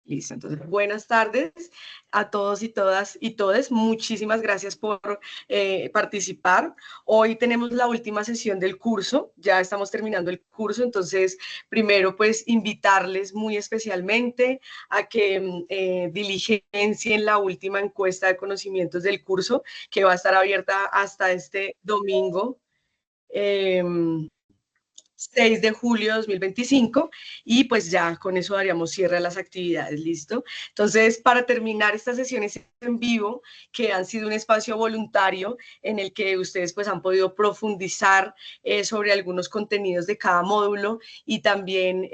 Listo, entonces buenas tardes a todos y todas y todes. Muchísimas gracias por participar. Hoy tenemos la última sesión del curso, ya estamos terminando el curso, entonces primero pues invitarles muy especialmente a que diligencien la última encuesta de conocimientos del curso que va a estar abierta hasta este domingo. 6 de julio de 2025 y pues ya con eso daríamos cierre a las actividades, ¿listo? Entonces, para terminar estas sesiones en vivo, que han sido un espacio voluntario en el que ustedes pues han podido profundizar sobre algunos contenidos de cada módulo y también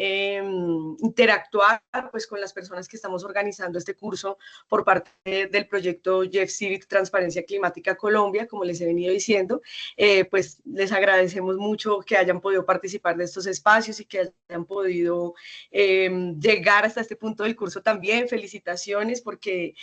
interactuar pues con las personas que estamos organizando este curso por parte del proyecto Jeff Civic Transparencia Climática Colombia, como les he venido diciendo, pues les agradecemos mucho que hayan podido participar de estos espacios y que hayan podido llegar hasta este punto del curso también. Felicitaciones porque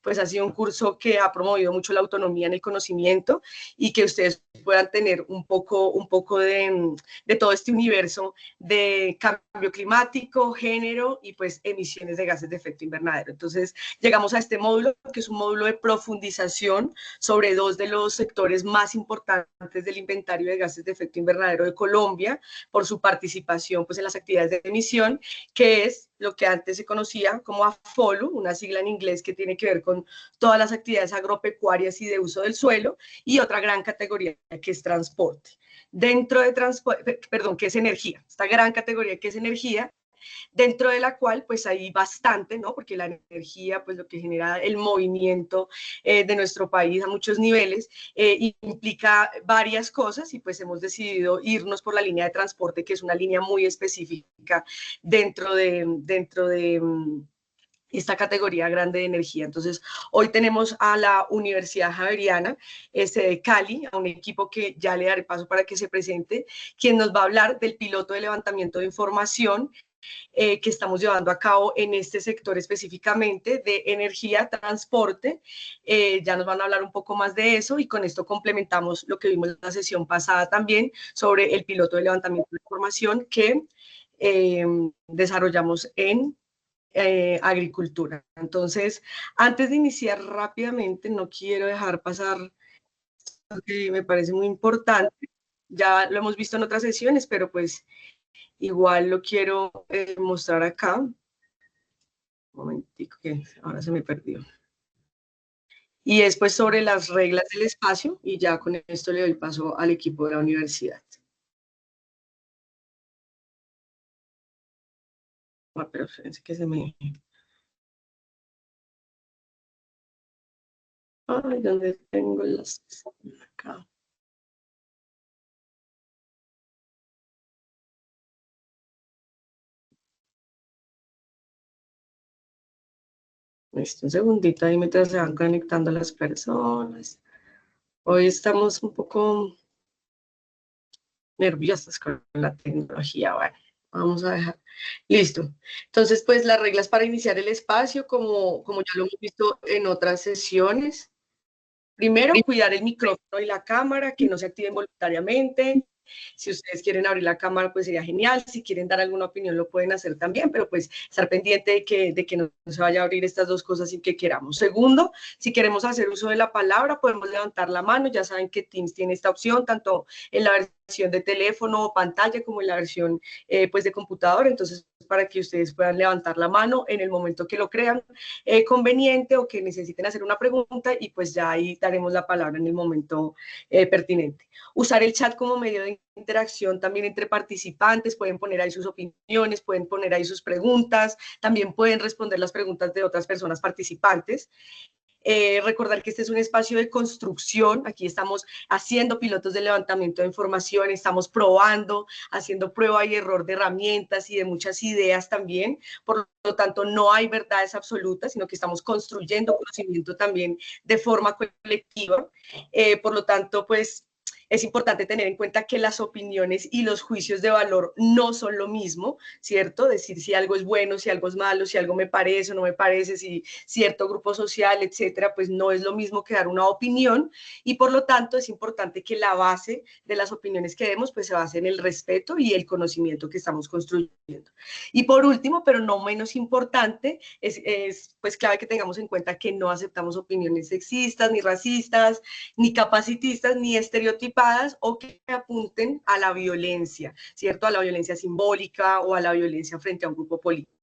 pues ha sido un curso que ha promovido mucho la autonomía en el conocimiento y que ustedes puedan tener un poco de todo este universo de cambio climático, género y pues emisiones de gases de efecto invernadero. Entonces llegamos a este módulo que es un módulo de profundización sobre dos de los sectores más importantes del inventario de gases de efecto invernadero de Colombia por su participación pues en las actividades de emisión, que es lo que antes se conocía como AFOLU, una sigla en inglés que tiene que ver con todas las actividades agropecuarias y de uso del suelo, y otra gran categoría que es transporte. Dentro de transporte, perdón, que es energía, esta gran categoría que es energía, dentro de la cual pues hay bastante, ¿no? Porque la energía pues lo que genera el movimiento de nuestro país a muchos niveles implica varias cosas y pues hemos decidido irnos por la línea de transporte, que es una línea muy específica dentro de esta categoría grande de energía. Entonces, hoy tenemos a la Universidad Javeriana de Cali, a un equipo que ya le daré paso para que se presente, quien nos va a hablar del piloto de levantamiento de información que estamos llevando a cabo en este sector específicamente de energía, transporte. Ya nos van a hablar un poco más de eso y con esto complementamos lo que vimos en la sesión pasada también sobre el piloto de levantamiento de información que desarrollamos en agricultura. Entonces, antes de iniciar rápidamente, no quiero dejar pasar lo que me parece muy importante. Ya lo hemos visto en otras sesiones, pero pues igual lo quiero mostrar acá. Un momentico, que ahora se me perdió. Y es pues sobre las reglas del espacio y ya con esto le doy paso al equipo de la universidad. Ah, pero fíjense que se me... Ay, ¿dónde tengo las... Acá. Listo, un segundito ahí mientras se van conectando las personas. Hoy estamos un poco nerviosas con la tecnología. Bueno, vamos a dejar. Listo. Entonces, pues las reglas para iniciar el espacio, como ya lo hemos visto en otras sesiones. Primero, cuidar el micrófono y la cámara, que no se activen voluntariamente. Si ustedes quieren abrir la cámara, pues sería genial. Si quieren dar alguna opinión, lo pueden hacer también, pero pues estar pendiente de que no se vaya a abrir estas dos cosas sin que queramos. Segundo, si queremos hacer uso de la palabra, podemos levantar la mano. Ya saben que Teams tiene esta opción, tanto en la versión de teléfono o pantalla como en la versión pues de computador. Entonces, para que ustedes puedan levantar la mano en el momento que lo crean conveniente o que necesiten hacer una pregunta y pues ya ahí daremos la palabra en el momento pertinente. Usar el chat como medio de interacción también entre participantes, pueden poner ahí sus opiniones, pueden poner ahí sus preguntas, también pueden responder las preguntas de otras personas participantes. Recordar que este es un espacio de construcción, aquí estamos haciendo pilotos de levantamiento de información, estamos probando, haciendo prueba y error de herramientas y de muchas ideas también, por lo tanto no hay verdades absolutas, sino que estamos construyendo conocimiento también de forma colectiva, por lo tanto pues Es importante tener en cuenta que las opiniones y los juicios de valor no son lo mismo, ¿cierto? Decir si algo es bueno, si algo es malo, si algo me parece o no me parece, si cierto grupo social, etcétera, pues no es lo mismo que dar una opinión, y por lo tanto es importante que la base de las opiniones que demos pues se base en el respeto y el conocimiento que estamos construyendo. Y por último, pero no menos importante, es pues clave que tengamos en cuenta que no aceptamos opiniones sexistas, ni racistas, ni capacitistas, ni estereotipadas o que apunten a la violencia, ¿cierto? A la violencia simbólica o a la violencia frente a un grupo político.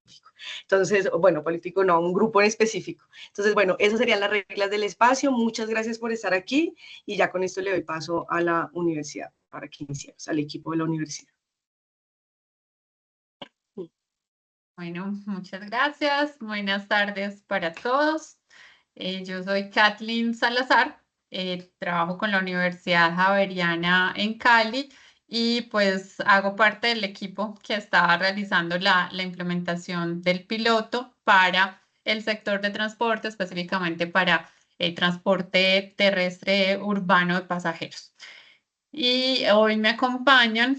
Entonces, bueno, político no, un grupo en específico. Entonces, bueno, esas serían las reglas del espacio. Muchas gracias por estar aquí y ya con esto le doy paso a la universidad para que iniciemos, al equipo de la universidad. Bueno, muchas gracias. Buenas tardes para todos. Yo soy Kathleen Salazar, trabajo con la Universidad Javeriana en Cali y pues hago parte del equipo que está realizando la implementación del piloto para el sector de transporte, específicamente para el transporte terrestre urbano de pasajeros. Y hoy me acompañan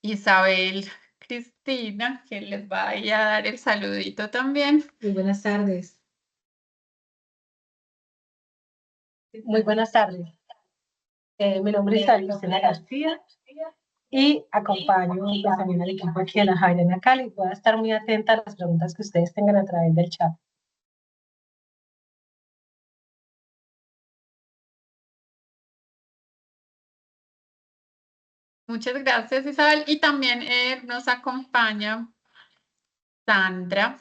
Isabel, Cristina, que les va a dar el saludito también. Muy buenas tardes. Muy buenas tardes. Mi nombre es Isabel Cristina García y acompaño pues, también al equipo aquí de la Javeriana Cali. Voy a estar muy atenta a las preguntas que ustedes tengan a través del chat. Muchas gracias, Isabel. Y también nos acompaña Sandra.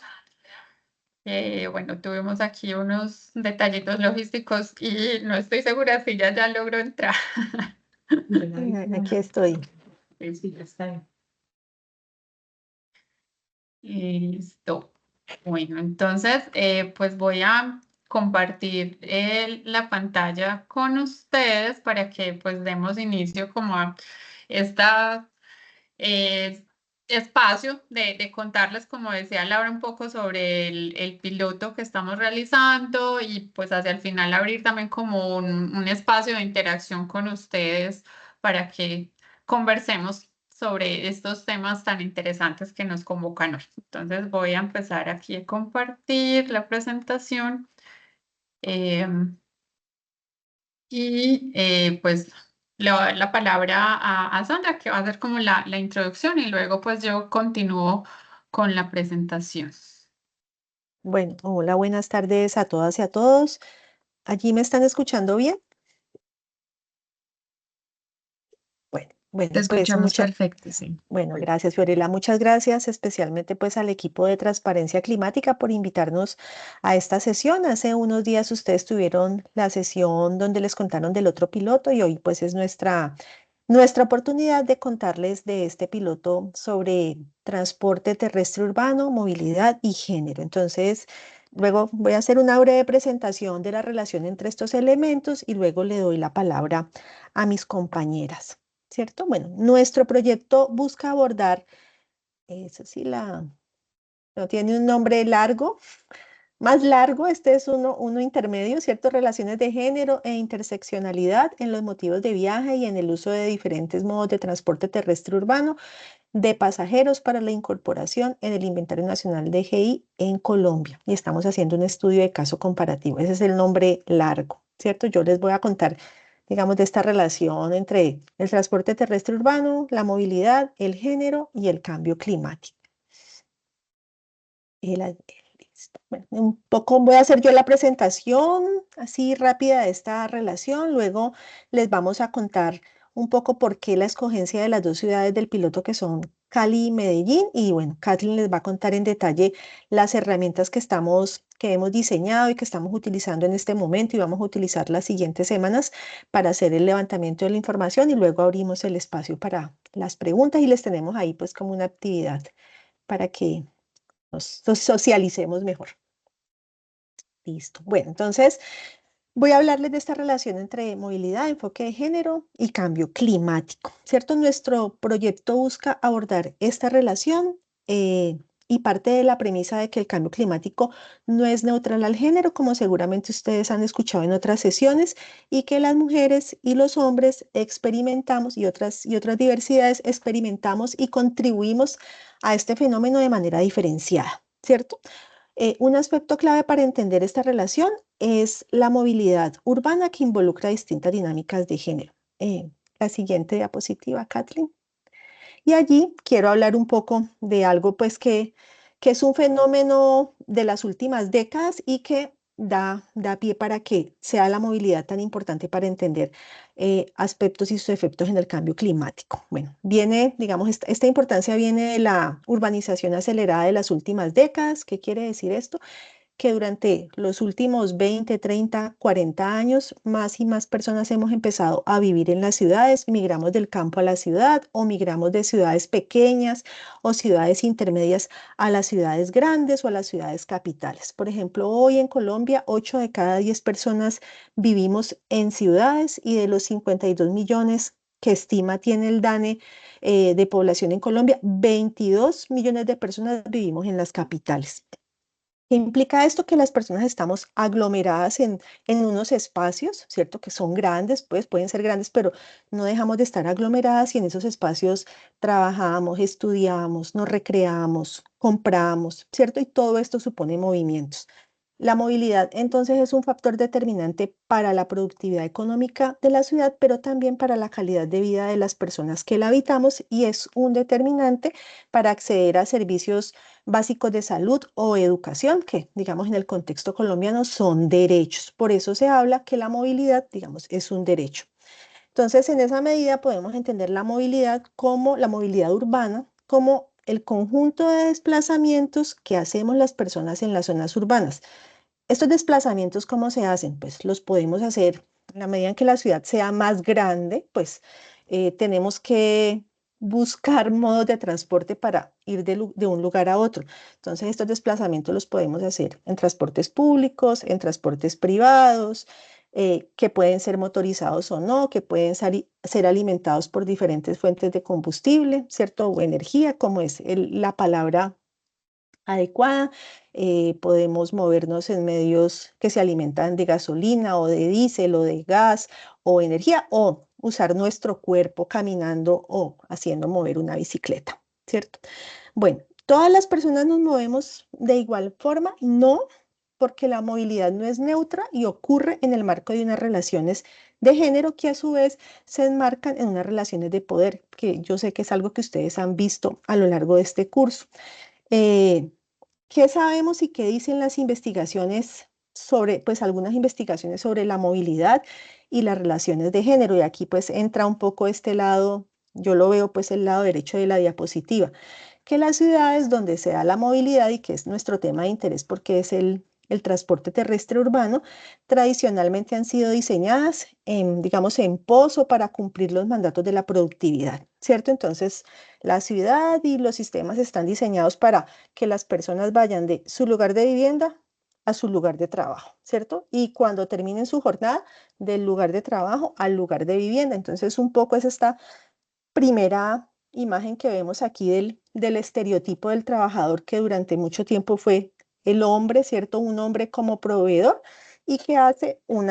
Bueno, tuvimos aquí unos detallitos logísticos y no estoy segura si ya logró entrar. Aquí estoy. Sí, está bien. Listo. Bueno, entonces, pues voy a compartir la pantalla con ustedes para que pues demos inicio como a esta espacio de contarles, como decía Laura, un poco sobre el piloto que estamos realizando y pues hacia el final abrir también como un espacio de interacción con ustedes para que conversemos sobre estos temas tan interesantes que nos convocan hoy. Entonces voy a empezar aquí a compartir la presentación. Pues le voy a dar la palabra a Sandra, que va a hacer como la introducción y luego pues yo continúo con la presentación. Bueno, hola, buenas tardes a todas y a todos. ¿Allí me están escuchando bien? Bueno, Te pues escuchamos perfecto, sí. Bueno, gracias, Fiorella. Muchas gracias, especialmente pues al equipo de Transparencia Climática por invitarnos a esta sesión. Hace unos días ustedes tuvieron la sesión donde les contaron del otro piloto y hoy pues es nuestra oportunidad de contarles de este piloto sobre transporte terrestre urbano, movilidad y género. Entonces, luego voy a hacer una breve presentación de la relación entre estos elementos y luego le doy la palabra a mis compañeras, ¿cierto? Bueno, nuestro proyecto busca abordar, eso sí, no tiene un nombre largo, más largo, este es uno intermedio, ¿cierto? Relaciones de género e interseccionalidad en los motivos de viaje y en el uso de diferentes modos de transporte terrestre urbano de pasajeros para la incorporación en el Inventario Nacional de GI en Colombia. Y estamos haciendo un estudio de caso comparativo. Ese es el nombre largo, ¿cierto? Yo les voy a contar, digamos, de esta relación entre el transporte terrestre urbano, la movilidad, el género y el cambio climático. Bueno, un poco voy a hacer yo la presentación así rápida de esta relación, luego les vamos a contar un poco por qué la escogencia de las dos ciudades del piloto que son Cali y Medellín y bueno, Kathleen les va a contar en detalle las herramientas que hemos diseñado y que estamos utilizando en este momento y vamos a utilizar las siguientes semanas para hacer el levantamiento de la información y luego abrimos el espacio para las preguntas y les tenemos ahí pues como una actividad para que nos socialicemos mejor. Listo. Bueno, entonces voy a hablarles de esta relación entre movilidad, enfoque de género y cambio climático, ¿cierto? Nuestro proyecto busca abordar esta relación y parte de la premisa de que el cambio climático no es neutral al género, como seguramente ustedes han escuchado en otras sesiones, y que las mujeres y los hombres experimentamos y otras diversidades experimentamos y contribuimos a este fenómeno de manera diferenciada, ¿cierto? Un aspecto clave para entender esta relación es la movilidad urbana que involucra distintas dinámicas de género. La siguiente diapositiva, Kathleen. Y allí quiero hablar un poco de algo pues que es un fenómeno de las últimas décadas y que da pie para que sea la movilidad tan importante para entender aspectos y sus efectos en el cambio climático. Bueno, viene, digamos, esta importancia viene de la urbanización acelerada de las últimas décadas. ¿Qué quiere decir esto? Que durante los últimos 20, 30, 40 años, más y más personas hemos empezado a vivir en las ciudades, migramos del campo a la ciudad o migramos de ciudades pequeñas o ciudades intermedias a las ciudades grandes o a las ciudades capitales. Por ejemplo, hoy en Colombia, 8 de cada 10 personas vivimos en ciudades y de los 52 millones que estima tiene el DANE de población en Colombia, 22 millones de personas vivimos en las capitales. ¿Qué implica esto? Que las personas estamos aglomeradas en unos espacios, ¿cierto? Que son grandes, pues pueden ser grandes, pero no dejamos de estar aglomeradas y en esos espacios trabajamos, estudiamos, nos recreamos, compramos, ¿cierto? Y todo esto supone movimientos. La movilidad entonces es un factor determinante para la productividad económica de la ciudad, pero también para la calidad de vida de las personas que la habitamos y es un determinante para acceder a servicios básicos de salud o educación, que digamos en el contexto colombiano son derechos. Por eso se habla que la movilidad, digamos, es un derecho. Entonces, en esa medida podemos entender la movilidad como la movilidad urbana, como el conjunto de desplazamientos que hacemos las personas en las zonas urbanas. Estos desplazamientos, ¿cómo se hacen? Pues los podemos hacer en la medida en que la ciudad sea más grande, pues tenemos que buscar modos de transporte para ir de un lugar a otro. Entonces, estos desplazamientos los podemos hacer en transportes públicos, en transportes privados, que pueden ser motorizados o no, que pueden ser alimentados por diferentes fuentes de combustible, ¿cierto? O energía, como es la palabra adecuada. Podemos movernos en medios que se alimentan de gasolina o de diésel o de gas o energía o usar nuestro cuerpo caminando o haciendo mover una bicicleta, ¿cierto? Bueno, todas las personas nos movemos de igual forma, no, porque la movilidad no es neutra y ocurre en el marco de unas relaciones de género que a su vez se enmarcan en unas relaciones de poder, que yo sé que es algo que ustedes han visto a lo largo de este curso. Eh, ¿Qué sabemos y qué dicen las investigaciones sobre, pues algunas investigaciones sobre la movilidad y las relaciones de género? Y aquí pues entra un poco este lado, yo lo veo pues el lado derecho de la diapositiva, que las ciudades donde se da la movilidad y que es nuestro tema de interés porque es el transporte terrestre urbano, tradicionalmente han sido diseñadas digamos, en pos o para cumplir los mandatos de la productividad, ¿cierto? Entonces, la ciudad y los sistemas están diseñados para que las personas vayan de su lugar de vivienda a su lugar de trabajo, ¿cierto? Y cuando terminen su jornada, del lugar de trabajo al lugar de vivienda. Entonces, un poco es esta primera imagen que vemos aquí del estereotipo del trabajador que durante mucho tiempo fue el hombre, ¿cierto? Un hombre como proveedor y que hace un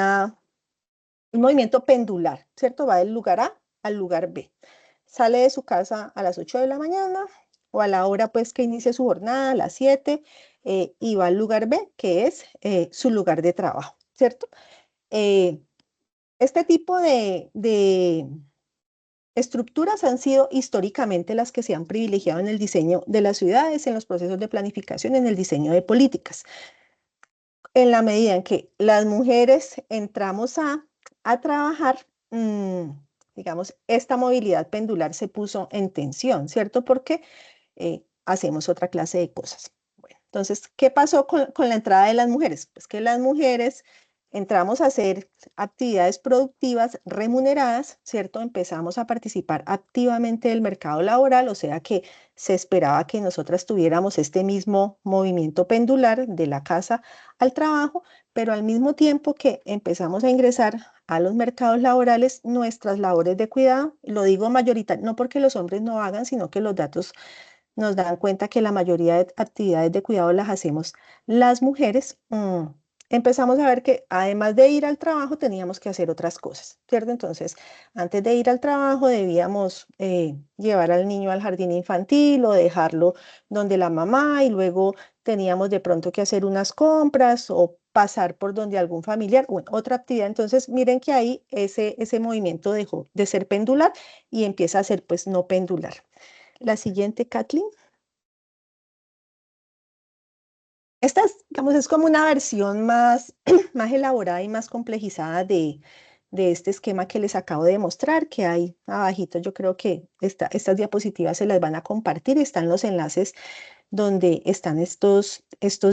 movimiento pendular, ¿cierto? Va del lugar A al lugar B. Sale de su casa a las 8 de la mañana o a la hora pues que inicie su jornada, a las 7, y va al lugar B, que es su lugar de trabajo, ¿cierto? Este tipo de estructuras han sido históricamente las que se han privilegiado en el diseño de las ciudades, en los procesos de planificación, en el diseño de políticas. En la medida en que las mujeres entramos a trabajar, digamos, esta movilidad pendular se puso en tensión, ¿cierto? Porque hacemos otra clase de cosas. Bueno, entonces, ¿qué pasó con la entrada de las mujeres? Pues que las mujeres entramos a hacer actividades productivas remuneradas, ¿cierto? Empezamos a participar activamente del mercado laboral, o sea que se esperaba que nosotras tuviéramos este mismo movimiento pendular de la casa al trabajo, pero al mismo tiempo que empezamos a ingresar a los mercados laborales, nuestras labores de cuidado, lo digo mayoritario, no porque los hombres no hagan, sino que los datos nos dan cuenta que la mayoría de actividades de cuidado las hacemos las mujeres, empezamos a ver que además de ir al trabajo teníamos que hacer otras cosas, ¿cierto? Entonces, antes de ir al trabajo debíamos llevar al niño al jardín infantil o dejarlo donde la mamá y luego teníamos de pronto que hacer unas compras o pasar por donde algún familiar, bueno, otra actividad. Entonces, miren que ahí ese movimiento dejó de ser pendular y empieza a ser pues no pendular. La siguiente, Kathleen. Esta es, digamos, es como una versión más, más elaborada y más complejizada de este esquema que les acabo de mostrar, que hay abajito. Yo creo que estas diapositivas se las van a compartir. Están los enlaces donde están estos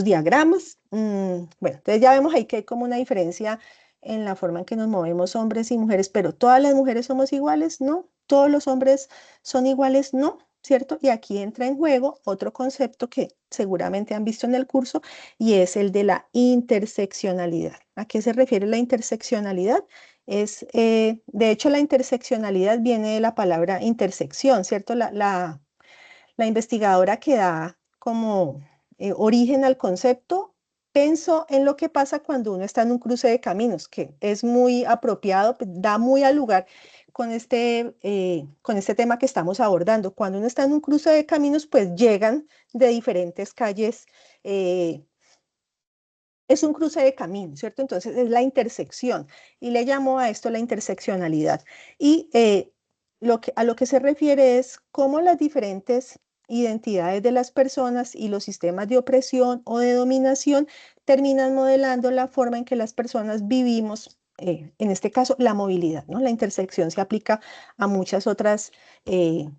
diagramas. Bueno, entonces ya vemos ahí que hay como una diferencia en la forma en que nos movemos hombres y mujeres, pero ¿todas las mujeres somos iguales? No. ¿Todos los hombres son iguales? No, ¿cierto? Y aquí entra en juego otro concepto que seguramente han visto en el curso y es el de la interseccionalidad. ¿A qué se refiere la interseccionalidad? De hecho, la interseccionalidad viene de la palabra intersección, ¿cierto? La investigadora que da como origen al concepto, pensó en lo que pasa cuando uno está en un cruce de caminos, que es muy apropiado, da muy al lugar con este tema que estamos abordando. Cuando uno está en un cruce de caminos, pues llegan de diferentes calles. Es un cruce de caminos, ¿cierto? Entonces es la intersección y le llamó a esto la interseccionalidad. Y a lo que se refiere es cómo las diferentes identidades de las personas y los sistemas de opresión o de dominación terminan modelando la forma en que las personas vivimos, en este caso la movilidad, ¿no? La intersección se aplica a muchas otras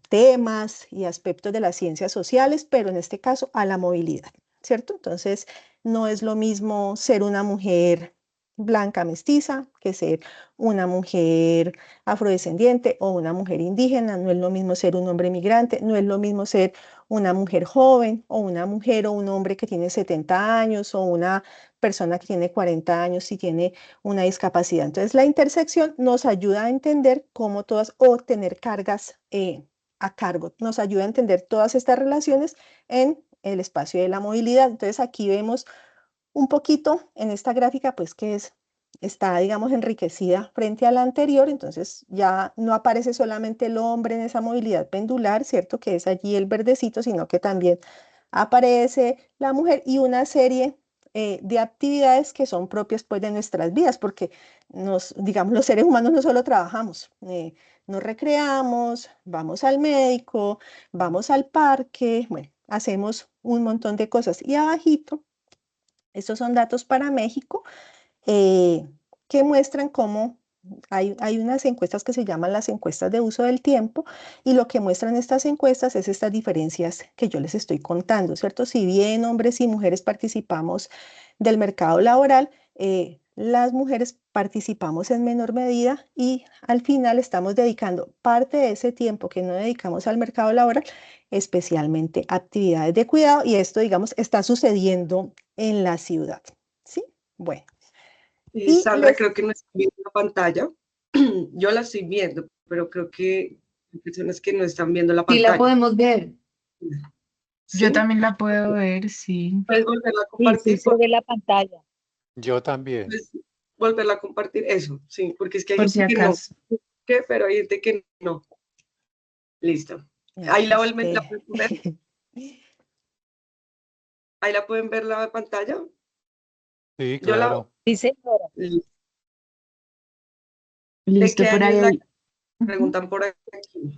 temas y aspectos de las ciencias sociales, pero en este caso a la movilidad, ¿cierto? Entonces, no es lo mismo ser una mujer blanca mestiza que ser una mujer afrodescendiente o una mujer indígena, no es lo mismo ser un hombre migrante, no es lo mismo ser una mujer joven o una mujer o un hombre que tiene 70 años o una persona que tiene 40 años y tiene una discapacidad. Entonces la intersección nos ayuda a entender cómo todas, o tener cargas a cargo, nos ayuda a entender todas estas relaciones en el espacio de la movilidad. Entonces aquí vemos un poquito en esta gráfica, pues que está, digamos, enriquecida frente a la anterior. Entonces ya no aparece solamente el hombre en esa movilidad pendular, ¿cierto? Que es allí el verdecito, sino que también aparece la mujer y una serie de actividades que son propias pues de nuestras vidas, porque digamos, los seres humanos no solo trabajamos, nos recreamos, vamos al médico, vamos al parque, bueno, hacemos un montón de cosas. Y abajito, estos son datos para México que muestran cómo hay unas encuestas que se llaman las encuestas de uso del tiempo, y lo que muestran estas encuestas es estas diferencias que yo les estoy contando, ¿cierto? Si bien hombres y mujeres participamos del mercado laboral, las mujeres participamos en menor medida y al final estamos dedicando parte de ese tiempo que no dedicamos al mercado laboral, especialmente a actividades de cuidado, y esto, digamos, está sucediendo en la ciudad, ¿sí? Bueno. Y Sandra, creo que no está viendo la pantalla. Yo la estoy viendo, pero creo que hay personas que no están viendo la Sí, pantalla. la podemos ver. ¿Sí? Yo también la puedo ver, sí. ¿Puedes volverla a Sí, compartir? sí se ve la pantalla. Yo también. ¿Puedes volverla a compartir? Eso, sí, porque es que hay Por si gente que no, acaso. pero hay gente que no. Listo. Ahí la pueden ver. Ahí la pueden ver la pantalla. Sí, Yo la- claro. Sí, señora. ¿De Listo, qué por año es la ahí. preguntan por aquí?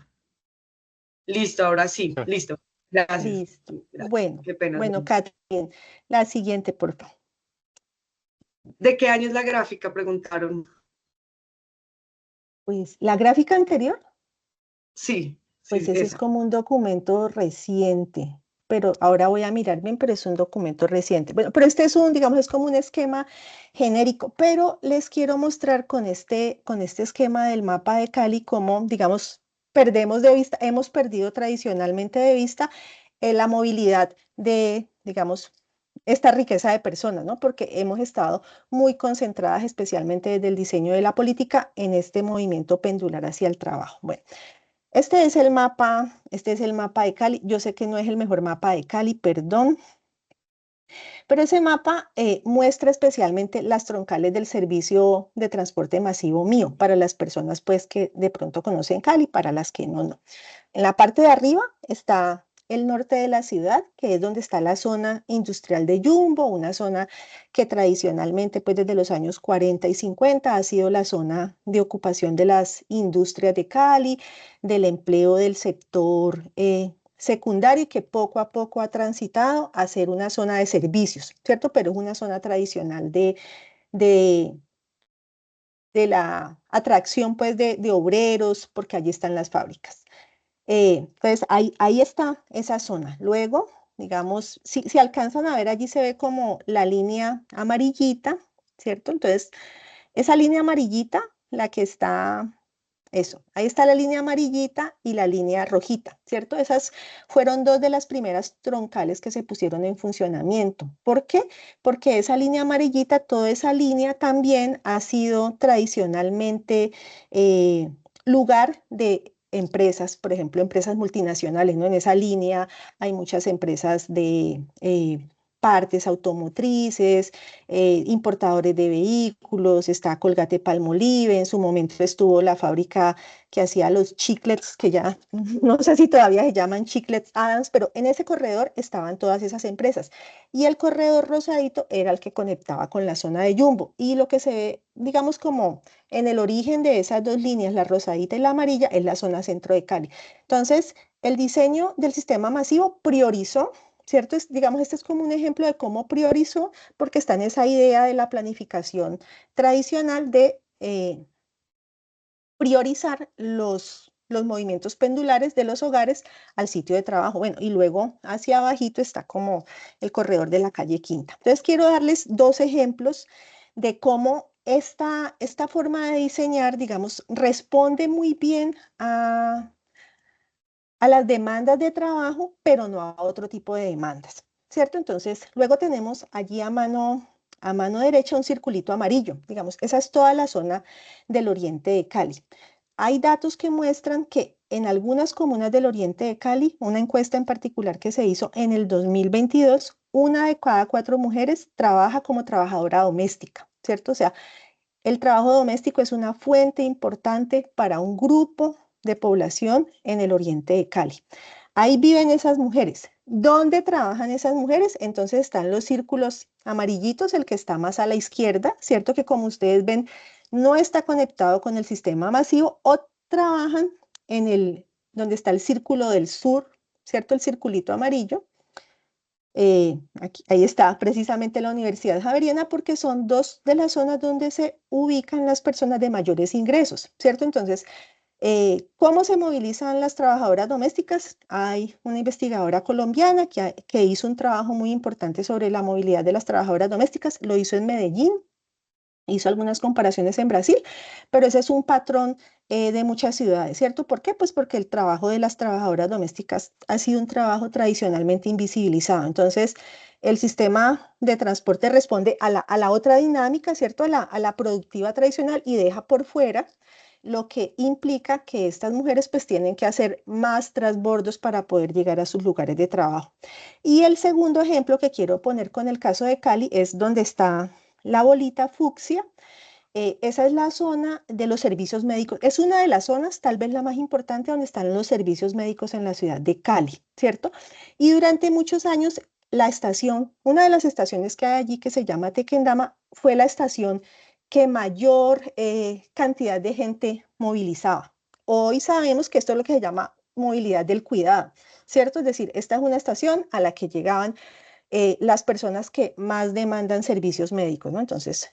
Listo, ahora sí, listo. Gracias. Listo. Gracias. Bueno, Qué pena. bueno, Kathleen, la siguiente, por favor. ¿De qué año es la gráfica? Preguntaron. Pues la gráfica anterior, Sí, pues sí, ese es esa. como un documento reciente, pero ahora voy a mirar bien, pero es un documento reciente. Bueno, pero este es digamos, es como un esquema genérico, pero les quiero mostrar con este esquema del mapa de Cali cómo, digamos, hemos perdido tradicionalmente de vista la movilidad de, digamos, esta riqueza de personas, ¿no? Porque hemos estado muy concentradas, especialmente desde el diseño de la política, en este movimiento pendular hacia el trabajo. Bueno, Este es el mapa de Cali. Yo sé que no es el mejor mapa de Cali, perdón, pero ese mapa muestra especialmente las troncales del servicio de transporte masivo mío, para las personas pues que de pronto conocen Cali, para las que no. En la parte de arriba está el norte de la ciudad, que es donde está la zona industrial de Jumbo, una zona que tradicionalmente, pues desde los años 40 y 50, ha sido la zona de ocupación de las industrias de Cali, del empleo del sector secundario, y que poco a poco ha transitado a ser una zona de servicios, ¿cierto? Pero es una zona tradicional de, de la atracción, pues, de obreros, porque allí están las fábricas. Entonces, ahí está esa zona. Luego, digamos, si alcanzan a ver, allí se ve como la línea amarillita, ¿cierto? Entonces, esa línea amarillita, la que está, eso, ahí está la línea amarillita y la línea rojita, ¿cierto? Esas fueron dos de las primeras troncales que se pusieron en funcionamiento. ¿Por qué? Porque esa línea amarillita, toda esa línea también ha sido tradicionalmente lugar de empresas, por ejemplo, empresas multinacionales, ¿no? En esa línea hay muchas empresas de partes automotrices, importadores de vehículos, está Colgate-Palmolive, en su momento estuvo la fábrica que hacía los chiclets, que ya no sé si todavía se llaman chiclets Adams, pero en ese corredor estaban todas esas empresas. Y el corredor rosadito era el que conectaba con la zona de Jumbo. Y lo que se ve, digamos, como en el origen de esas dos líneas, la rosadita y la amarilla, es la zona centro de Cali. Entonces, el diseño del sistema masivo priorizó, ¿cierto? Digamos, este es como un ejemplo de cómo priorizó, porque está en esa idea de la planificación tradicional de priorizar los movimientos pendulares de los hogares al sitio de trabajo. Bueno, y luego hacia abajito está como el corredor de la calle Quinta. Entonces, quiero darles dos ejemplos de cómo esta forma de diseñar, digamos, responde muy bien a las demandas de trabajo, pero no a otro tipo de demandas, ¿cierto? Entonces, luego tenemos allí a mano derecha un circulito amarillo, digamos, esa es toda la zona del oriente de Cali. Hay datos que muestran que en algunas comunas del oriente de Cali, una encuesta en particular que se hizo en el 2022, una de cada 4 mujeres trabaja como trabajadora doméstica, ¿cierto? O sea, el trabajo doméstico es una fuente importante para un grupo de población en el oriente de Cali. Ahí viven esas mujeres. ¿Dónde trabajan esas mujeres? Entonces están los círculos amarillitos, el que está más a la izquierda, ¿cierto? Que como ustedes ven, no está conectado con el sistema masivo, o trabajan donde está el círculo del sur, ¿cierto? El circulito amarillo. Ahí está precisamente la Universidad Javeriana, porque son dos de las zonas donde se ubican las personas de mayores ingresos, ¿cierto? Entonces, ¿cómo se movilizan las trabajadoras domésticas? Hay una investigadora colombiana que hizo un trabajo muy importante sobre la movilidad de las trabajadoras domésticas, lo hizo en Medellín, hizo algunas comparaciones en Brasil, pero ese es un patrón de muchas ciudades, ¿cierto? ¿Por qué? Pues porque el trabajo de las trabajadoras domésticas ha sido un trabajo tradicionalmente invisibilizado. Entonces, el sistema de transporte responde a la otra dinámica, ¿cierto? A la productiva tradicional, y deja por fuera lo que implica que estas mujeres pues tienen que hacer más transbordos para poder llegar a sus lugares de trabajo. Y el segundo ejemplo que quiero poner con el caso de Cali es donde está la bolita fucsia. Esa es la zona de los servicios médicos. Es una de las zonas, tal vez la más importante, donde están los servicios médicos en la ciudad de Cali, ¿cierto? Y durante muchos años, una de las estaciones que hay allí, que se llama Tequendama, fue la estación que mayor cantidad de gente movilizaba. Hoy sabemos que esto es lo que se llama movilidad del cuidado, ¿cierto? Es decir, esta es una estación a la que llegaban las personas que más demandan servicios médicos, ¿no? Entonces,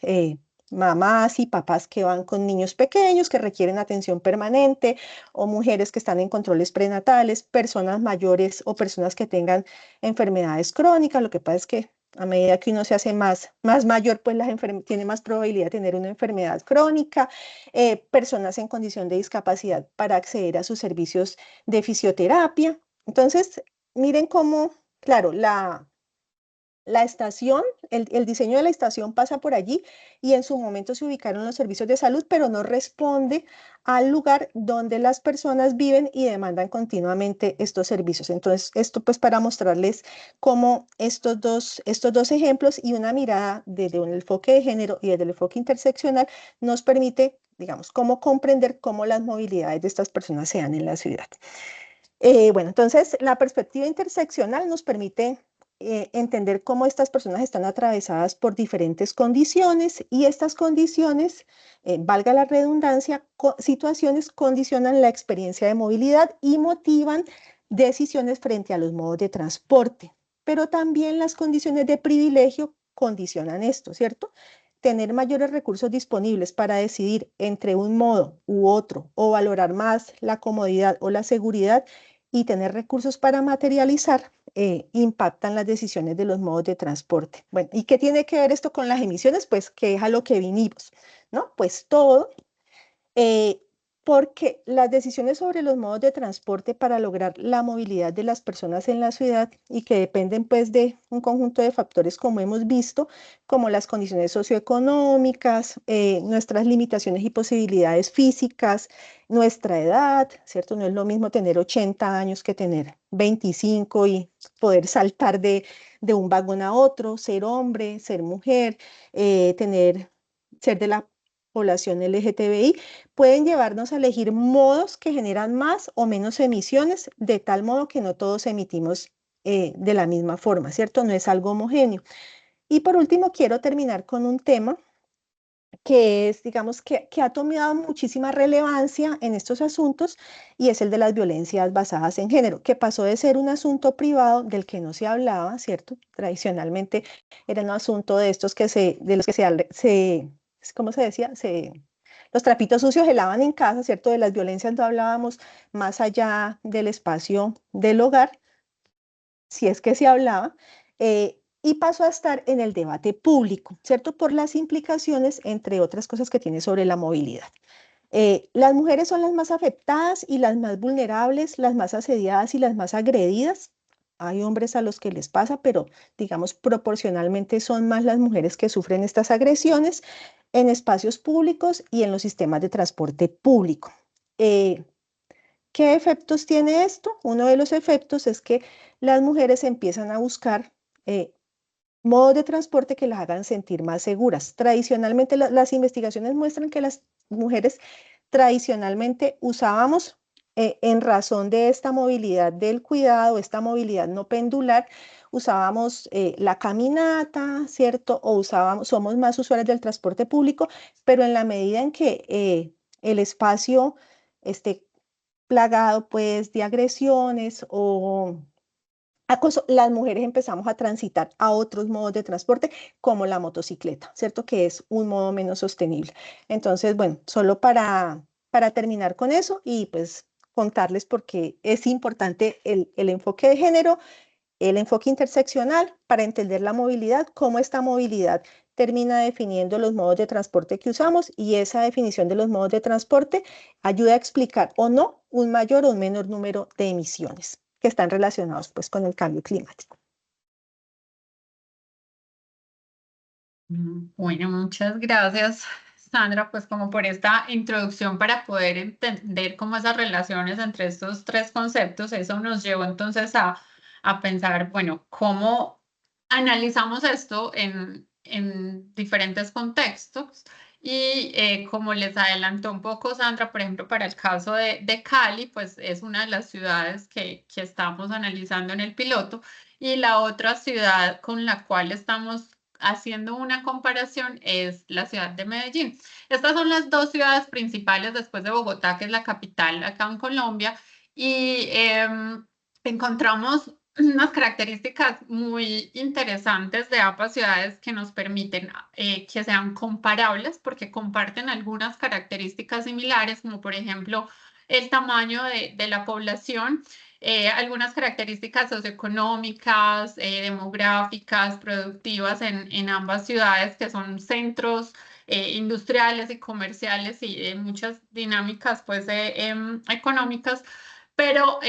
mamás y papás que van con niños pequeños que requieren atención permanente, o mujeres que están en controles prenatales, personas mayores o personas que tengan enfermedades crónicas. Lo que pasa es que a medida que uno se hace más mayor, pues tiene más probabilidad de tener una enfermedad crónica, personas en condición de discapacidad para acceder a sus servicios de fisioterapia. Entonces, miren cómo, claro, la estación, el diseño de la estación pasa por allí y en su momento se ubicaron los servicios de salud, pero no responde al lugar donde las personas viven y demandan continuamente estos servicios. Entonces, esto pues para mostrarles cómo estos dos ejemplos y una mirada desde un enfoque de género y desde el enfoque interseccional nos permite, digamos, cómo comprender cómo las movilidades de estas personas se dan en la ciudad. Bueno, entonces la perspectiva interseccional nos permite entender cómo estas personas están atravesadas por diferentes condiciones y estas condiciones, valga la redundancia, situaciones condicionan la experiencia de movilidad y motivan decisiones frente a los modos de transporte, pero también las condiciones de privilegio condicionan esto, ¿cierto? Tener mayores recursos disponibles para decidir entre un modo u otro o valorar más la comodidad o la seguridad y tener recursos para materializar impactan las decisiones de los modos de transporte. Bueno, ¿y qué tiene que ver esto con las emisiones? Pues que es a lo que vinimos, ¿no? Pues todo, porque las decisiones sobre los modos de transporte para lograr la movilidad de las personas en la ciudad y que dependen pues de un conjunto de factores como hemos visto, como las condiciones socioeconómicas, nuestras limitaciones y posibilidades físicas, nuestra edad, ¿cierto? No es lo mismo tener 80 años que tener 25 y poder saltar de un vagón a otro, ser hombre, ser mujer, ser de la población LGTBI, pueden llevarnos a elegir modos que generan más o menos emisiones, de tal modo que no todos emitimos de la misma forma, ¿cierto? No es algo homogéneo. Y por último, quiero terminar con un tema que es, digamos, que ha tomado muchísima relevancia en estos asuntos y es el de las violencias basadas en género, que pasó de ser un asunto privado del que no se hablaba, ¿cierto? Tradicionalmente era un asunto de estos de los que ¿cómo se decía? Los trapitos sucios se lavan en casa, ¿cierto? De las violencias no hablábamos más allá del espacio del hogar, si es que se hablaba, y pasó a estar en el debate público, ¿cierto? Por las implicaciones, entre otras cosas, que tiene sobre la movilidad. Las mujeres son las más afectadas y las más vulnerables, las más asediadas y las más agredidas. Hay hombres a los que les pasa, pero digamos proporcionalmente son más las mujeres que sufren estas agresiones en espacios públicos y en los sistemas de transporte público. ¿Qué efectos tiene esto? Uno de los efectos es que las mujeres empiezan a buscar modos de transporte que las hagan sentir más seguras. Tradicionalmente, las investigaciones muestran que las mujeres tradicionalmente usábamos, en razón de esta movilidad del cuidado, esta movilidad no pendular, usábamos la caminata, ¿cierto? O somos más usuarios del transporte público, pero en la medida en que el espacio esté plagado pues de agresiones o acoso, las mujeres empezamos a transitar a otros modos de transporte como la motocicleta, ¿cierto? Que es un modo menos sostenible. Entonces, bueno, solo para terminar con eso y pues contarles por qué es importante el enfoque de género, el enfoque interseccional para entender la movilidad, cómo esta movilidad termina definiendo los modos de transporte que usamos y esa definición de los modos de transporte ayuda a explicar o no un mayor o un menor número de emisiones que están relacionados pues con el cambio climático. Bueno, muchas gracias, Sandra, pues como por esta introducción para poder entender cómo esas relaciones entre estos tres conceptos, eso nos llevó entonces a pensar, bueno, cómo analizamos esto en diferentes contextos y como les adelantó un poco Sandra, por ejemplo, para el caso de Cali, pues es una de las ciudades que estamos analizando en el piloto y la otra ciudad con la cual estamos haciendo una comparación es la ciudad de Medellín. Estas son las dos ciudades principales después de Bogotá, que es la capital acá en Colombia, y encontramos unas características muy interesantes de ambas ciudades que nos permiten que sean comparables porque comparten algunas características similares, como por ejemplo el tamaño de la población, algunas características socioeconómicas, demográficas, productivas en ambas ciudades que son centros industriales y comerciales y muchas dinámicas pues, económicas, pero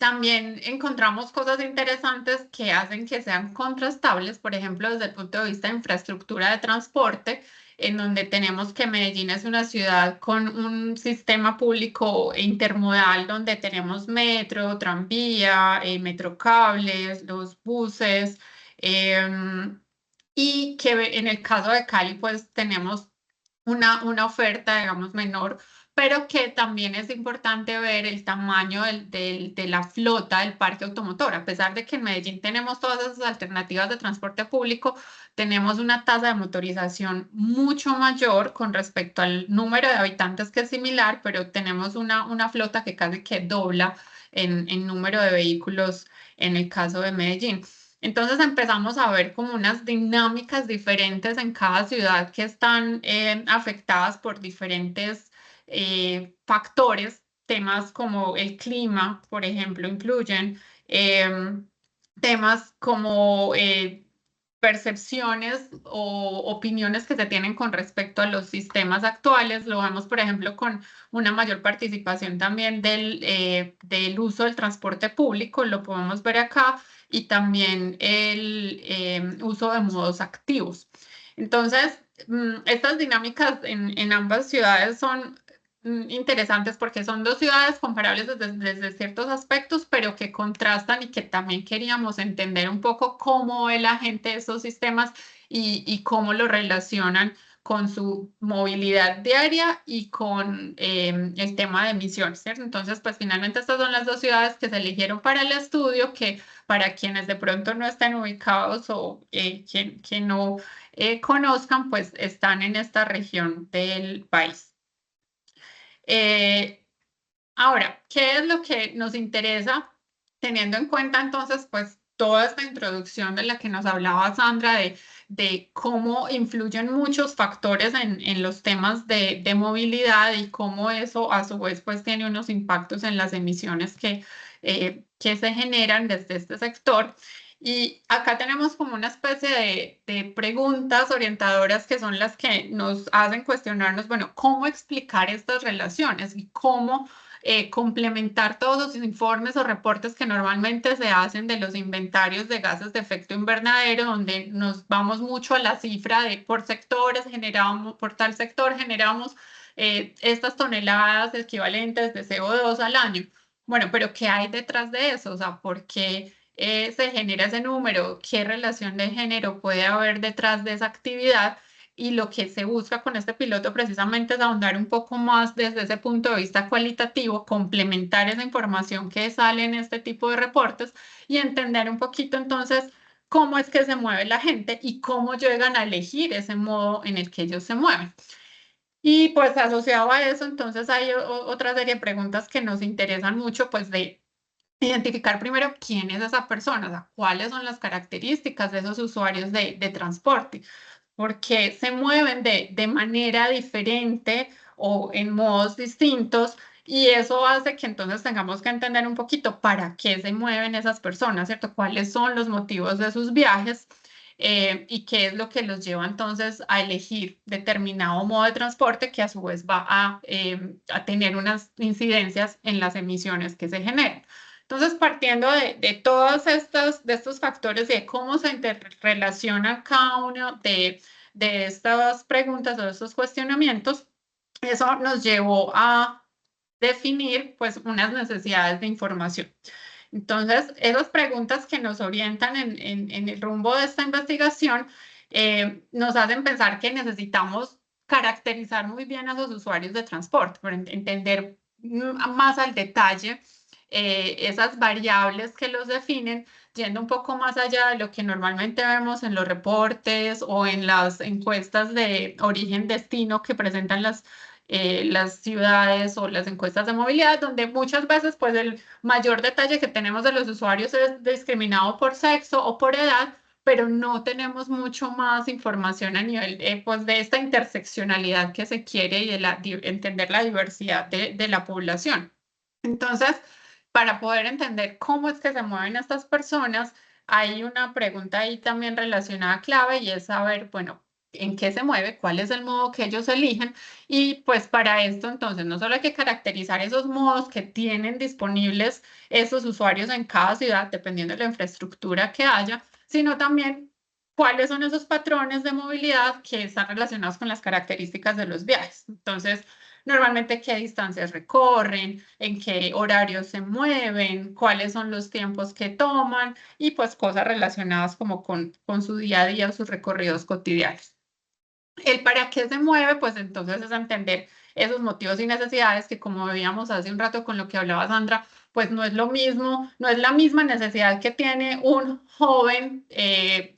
también encontramos cosas interesantes que hacen que sean contrastables, por ejemplo, desde el punto de vista de infraestructura de transporte, en donde tenemos que Medellín es una ciudad con un sistema público intermodal donde tenemos metro, tranvía, metrocables, los buses, y que en el caso de Cali pues tenemos una oferta, digamos, menor, pero que también es importante ver el tamaño de la flota del parque automotor. A pesar de que en Medellín tenemos todas esas alternativas de transporte público, tenemos una tasa de motorización mucho mayor con respecto al número de habitantes, que es similar, pero tenemos una flota que casi que dobla en número de vehículos en el caso de Medellín. Entonces empezamos a ver como unas dinámicas diferentes en cada ciudad que están afectadas por diferentes factores. Temas como el clima, por ejemplo, influyen. Temas como percepciones o opiniones que se tienen con respecto a los sistemas actuales. Lo vemos, por ejemplo, con una mayor participación también del uso del transporte público, lo podemos ver acá, y también el uso de modos activos. Entonces, estas dinámicas en ambas ciudades son interesantes porque son dos ciudades comparables desde ciertos aspectos, pero que contrastan, y que también queríamos entender un poco cómo ve la gente esos sistemas y cómo lo relacionan con su movilidad diaria y con el tema de emisiones, ¿cierto? Entonces, pues finalmente estas son las dos ciudades que se eligieron para el estudio, que para quienes de pronto no están ubicados o que no conozcan, pues están en esta región del país. Ahora, ¿qué es lo que nos interesa? Teniendo en cuenta entonces, pues toda esta introducción de la que nos hablaba Sandra, de cómo influyen muchos factores en los temas de movilidad, y cómo eso a su vez pues tiene unos impactos en las emisiones que se generan desde este sector. Y acá tenemos como una especie de preguntas orientadoras que son las que nos hacen cuestionarnos, bueno, ¿cómo explicar estas relaciones y cómo complementar todos los informes o reportes que normalmente se hacen de los inventarios de gases de efecto invernadero, donde nos vamos mucho a la cifra de por sectores generamos, por tal sector generamos estas toneladas equivalentes de CO2 al año? Bueno, pero ¿qué hay detrás de eso? O sea, ¿por qué se genera ese número? ¿Qué relación de género puede haber detrás de esa actividad? Y lo que se busca con este piloto precisamente es ahondar un poco más desde ese punto de vista cualitativo, complementar esa información que sale en este tipo de reportes y entender un poquito entonces cómo es que se mueve la gente y cómo llegan a elegir ese modo en el que ellos se mueven. Y pues asociado a eso, entonces hay otra serie de preguntas que nos interesan mucho, pues de identificar primero quién es esa persona, o sea, cuáles son las características de esos usuarios de transporte, porque se mueven de manera diferente o en modos distintos, y eso hace que entonces tengamos que entender un poquito para qué se mueven esas personas, ¿cierto? ¿Cuáles son los motivos de sus viajes? Y qué es lo que los lleva entonces a elegir determinado modo de transporte, que a su vez va a tener unas incidencias en las emisiones que se generan. Entonces, partiendo de todos estos factores y de cómo se interrelaciona cada uno de estas preguntas o de estos cuestionamientos, eso nos llevó a definir pues unas necesidades de información. Entonces, esas preguntas que nos orientan en el rumbo de esta investigación nos hacen pensar que necesitamos caracterizar muy bien a esos usuarios de transporte, para entender más al detalle esas variables que los definen, yendo un poco más allá de lo que normalmente vemos en los reportes o en las encuestas de origen-destino que presentan las ciudades o las encuestas de movilidad, donde muchas veces pues el mayor detalle que tenemos de los usuarios es discriminado por sexo o por edad, pero no tenemos mucho más información a nivel pues, de esta interseccionalidad que se quiere y de entender la diversidad de la población. Entonces, para poder entender cómo es que se mueven estas personas, hay una pregunta ahí también relacionada clave, y es saber, bueno, en qué se mueve, cuál es el modo que ellos eligen. Y pues para esto entonces no solo hay que caracterizar esos modos que tienen disponibles esos usuarios en cada ciudad, dependiendo de la infraestructura que haya, sino también cuáles son esos patrones de movilidad que están relacionados con las características de los viajes. Entonces, normalmente qué distancias recorren, en qué horarios se mueven, cuáles son los tiempos que toman y pues cosas relacionadas como con su día a día o sus recorridos cotidianos. El para qué se mueve, pues entonces es entender esos motivos y necesidades que, como veíamos hace un rato con lo que hablaba Sandra, pues no es lo mismo, no es la misma necesidad que tiene un joven,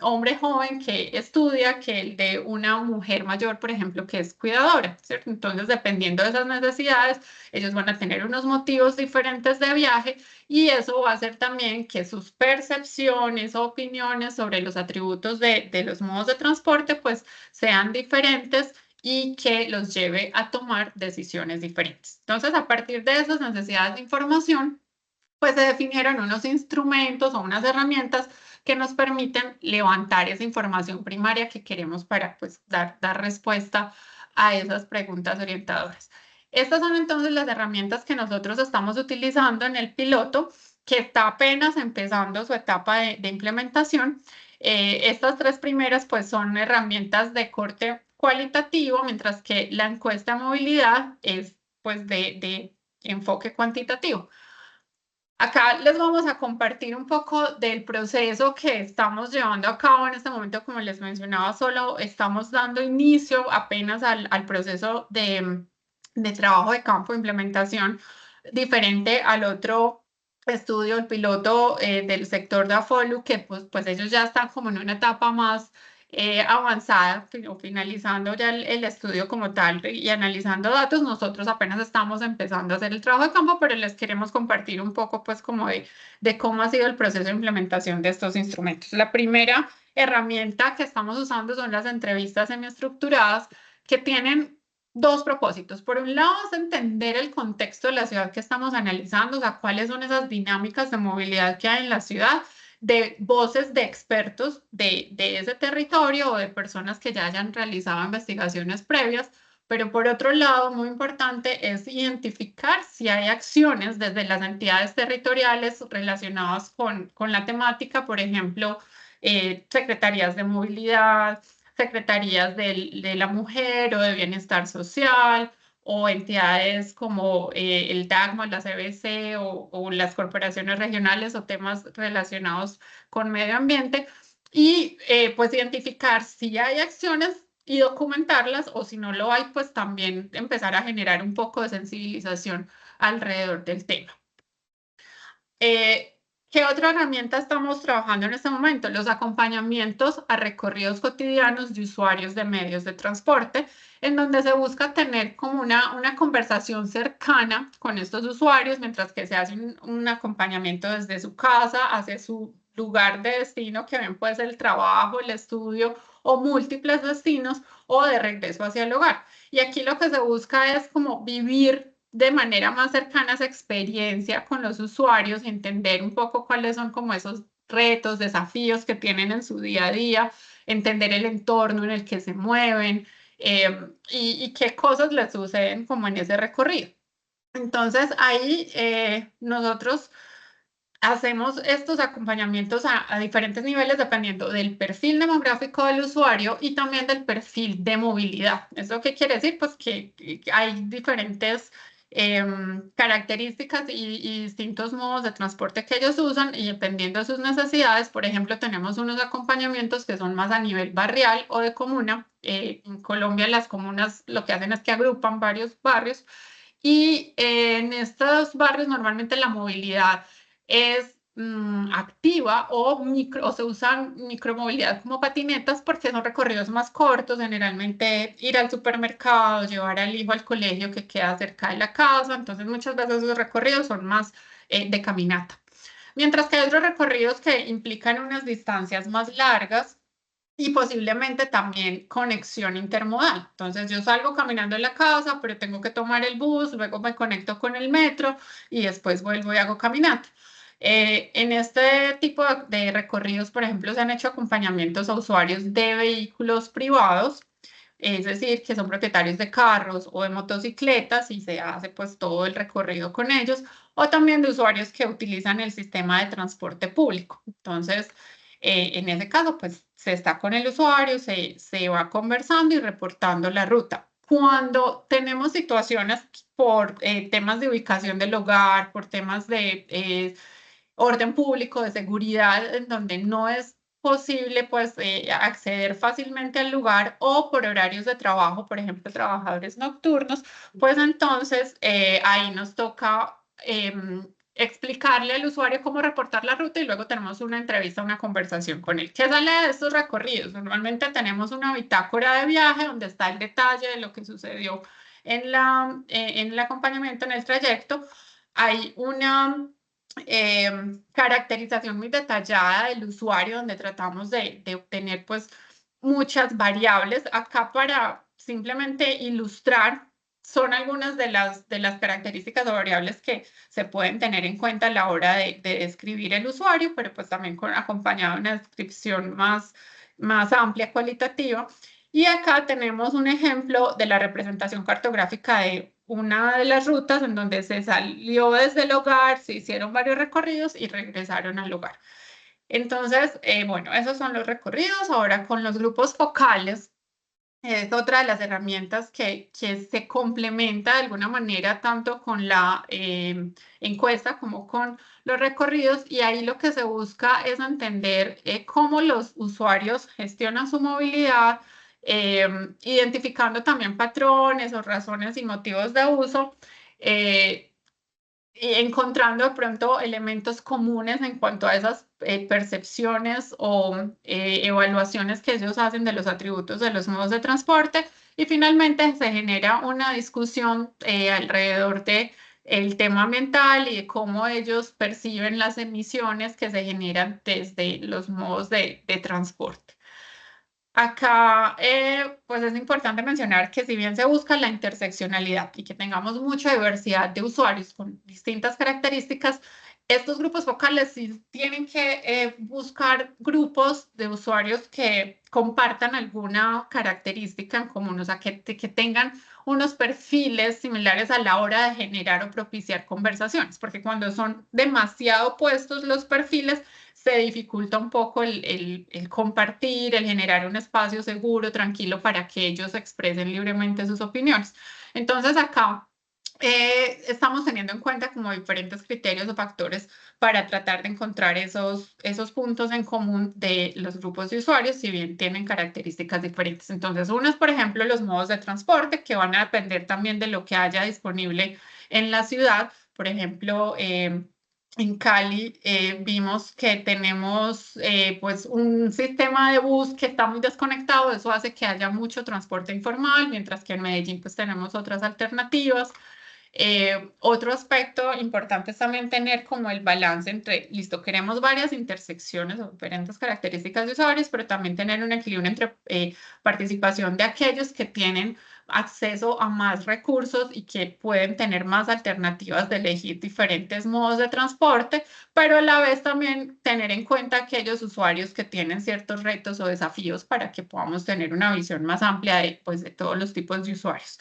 hombre joven que estudia que el de una mujer mayor, por ejemplo, que es cuidadora, ¿cierto? Entonces, dependiendo de esas necesidades, ellos van a tener unos motivos diferentes de viaje y eso va a hacer también que sus percepciones o opiniones sobre los atributos de los modos de transporte, pues sean diferentes y que los lleve a tomar decisiones diferentes. Entonces, a partir de esas necesidades de información, pues se definieron unos instrumentos o unas herramientas que nos permiten levantar esa información primaria que queremos para pues, dar respuesta a esas preguntas orientadoras. Estas son entonces las herramientas que nosotros estamos utilizando en el piloto, que está apenas empezando su etapa de implementación. Estas tres primeras pues son herramientas de corte cualitativo, mientras que la encuesta de movilidad es pues de enfoque cuantitativo. Acá les vamos a compartir un poco del proceso que estamos llevando a cabo en este momento. Como les mencionaba, solo estamos dando inicio apenas al proceso de trabajo de campo, implementación, diferente al otro estudio, el piloto del sector de AFOLU, que pues ellos ya están como en una etapa más avanzada, finalizando ya el estudio como tal y analizando datos. Nosotros apenas estamos empezando a hacer el trabajo de campo, pero les queremos compartir un poco pues como de cómo ha sido el proceso de implementación de estos instrumentos. La primera herramienta que estamos usando son las entrevistas semiestructuradas, que tienen dos propósitos. Por un lado, es entender el contexto de la ciudad que estamos analizando, o sea, cuáles son esas dinámicas de movilidad que hay en la ciudad, de voces de expertos de ese territorio o de personas que ya hayan realizado investigaciones previas. Pero por otro lado, muy importante es identificar si hay acciones desde las entidades territoriales relacionadas con la temática, por ejemplo, secretarías de movilidad, secretarías de la mujer o de bienestar social, o entidades como el DAGMA, la CBC o las corporaciones regionales o temas relacionados con medio ambiente, y pues identificar si hay acciones y documentarlas, o si no lo hay, pues también empezar a generar un poco de sensibilización alrededor del tema. ¿Qué otra herramienta estamos trabajando en este momento? Los acompañamientos a recorridos cotidianos de usuarios de medios de transporte, en donde se busca tener como una conversación cercana con estos usuarios, mientras que se hace un acompañamiento desde su casa hacia su lugar de destino, que bien puede ser el trabajo, el estudio o múltiples destinos, o de regreso hacia el hogar. Y aquí lo que se busca es como vivir de manera más cercana esa experiencia con los usuarios y entender un poco cuáles son como esos retos, desafíos que tienen en su día a día, entender el entorno en el que se mueven y qué cosas les suceden como en ese recorrido. Entonces ahí nosotros hacemos estos acompañamientos a diferentes niveles dependiendo del perfil demográfico del usuario y también del perfil de movilidad. ¿Eso qué quiere decir? Pues que hay diferentes características y distintos modos de transporte que ellos usan, y dependiendo de sus necesidades, por ejemplo, tenemos unos acompañamientos que son más a nivel barrial o de comuna. En Colombia las comunas lo que hacen es que agrupan varios barrios, y en estos barrios normalmente la movilidad es activa o se usan micromovilidad como patinetas, porque son recorridos más cortos, generalmente ir al supermercado, llevar al hijo al colegio que queda cerca de la casa. Entonces muchas veces los recorridos son más de caminata. Mientras que hay otros recorridos que implican unas distancias más largas y posiblemente también conexión intermodal. Entonces yo salgo caminando en la casa, pero tengo que tomar el bus, luego me conecto con el metro y después vuelvo y hago caminata. En este tipo de recorridos, por ejemplo, se han hecho acompañamientos a usuarios de vehículos privados, es decir, que son propietarios de carros o de motocicletas y se hace pues todo el recorrido con ellos, o también de usuarios que utilizan el sistema de transporte público. Entonces, en ese caso, pues se está con el usuario, se va conversando y reportando la ruta. Cuando tenemos situaciones por temas de ubicación del hogar, por temas de orden público, de seguridad, en donde no es posible pues acceder fácilmente al lugar o por horarios de trabajo, por ejemplo, trabajadores nocturnos, pues entonces ahí nos toca explicarle al usuario cómo reportar la ruta y luego tenemos una entrevista, una conversación con él. ¿Qué sale de estos recorridos? Normalmente tenemos una bitácora de viaje donde está el detalle de lo que sucedió en el acompañamiento, en el trayecto. Hay una caracterización muy detallada del usuario donde tratamos de obtener pues muchas variables. Acá para simplemente ilustrar son algunas de las características o variables que se pueden tener en cuenta a la hora de describir el usuario, pero pues también acompañado de una descripción más amplia, cualitativa. Y acá tenemos un ejemplo de la representación cartográfica de una de las rutas en donde se salió desde el hogar, se hicieron varios recorridos y regresaron al hogar. Entonces, bueno, esos son los recorridos. Ahora con los grupos focales, es otra de las herramientas que se complementa de alguna manera tanto con la encuesta como con los recorridos, y ahí lo que se busca es entender cómo los usuarios gestionan su movilidad, identificando también patrones o razones y motivos de uso, y encontrando de pronto elementos comunes en cuanto a esas percepciones o evaluaciones que ellos hacen de los atributos de los modos de transporte. Y finalmente se genera una discusión alrededor de el tema ambiental y de cómo ellos perciben las emisiones que se generan desde los modos de transporte. Acá, pues es importante mencionar que si bien se busca la interseccionalidad y que tengamos mucha diversidad de usuarios con distintas características, estos grupos focales sí tienen que buscar grupos de usuarios que compartan alguna característica en común, o sea, que tengan unos perfiles similares a la hora de generar o propiciar conversaciones, porque cuando son demasiado opuestos los perfiles, se dificulta un poco el compartir, el generar un espacio seguro, tranquilo para que ellos expresen libremente sus opiniones. Entonces acá estamos teniendo en cuenta como diferentes criterios o factores para tratar de encontrar esos puntos en común de los grupos de usuarios, si bien tienen características diferentes. Entonces, uno es, por ejemplo, los modos de transporte, que van a depender también de lo que haya disponible en la ciudad. Por ejemplo, en Cali vimos que tenemos pues un sistema de bus que está muy desconectado, eso hace que haya mucho transporte informal, mientras que en Medellín pues tenemos otras alternativas. Otro aspecto importante es también tener como el balance entre, listo, queremos varias intersecciones o diferentes características de usuarios, pero también tener un equilibrio entre participación de aquellos que tienen acceso a más recursos y que pueden tener más alternativas de elegir diferentes modos de transporte, pero a la vez también tener en cuenta aquellos usuarios que tienen ciertos retos o desafíos para que podamos tener una visión más amplia de, pues, de todos los tipos de usuarios.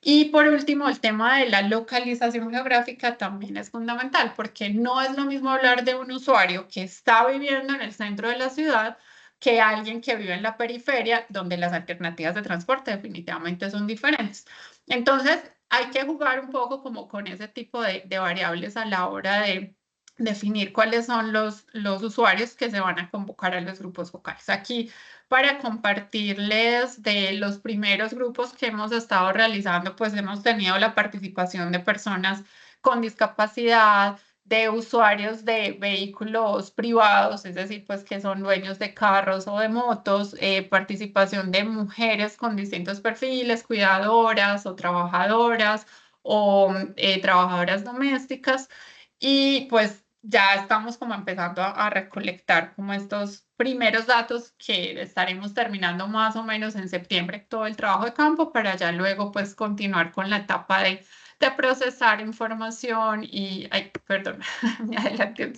Y por último, el tema de la localización geográfica también es fundamental, porque no es lo mismo hablar de un usuario que está viviendo en el centro de la ciudad que alguien que vive en la periferia, donde las alternativas de transporte definitivamente son diferentes. Entonces, hay que jugar un poco como con ese tipo de variables a la hora de definir cuáles son los usuarios que se van a convocar a los grupos focales. Aquí, para compartirles de los primeros grupos que hemos estado realizando, pues hemos tenido la participación de personas con discapacidad, de usuarios de vehículos privados, es decir, pues que son dueños de carros o de motos, participación de mujeres con distintos perfiles, cuidadoras o trabajadoras o trabajadoras domésticas, y pues ya estamos como empezando a recolectar como estos primeros datos que estaremos terminando más o menos en septiembre todo el trabajo de campo para ya luego pues continuar con la etapa de de procesar información y, ay, perdón, me adelanté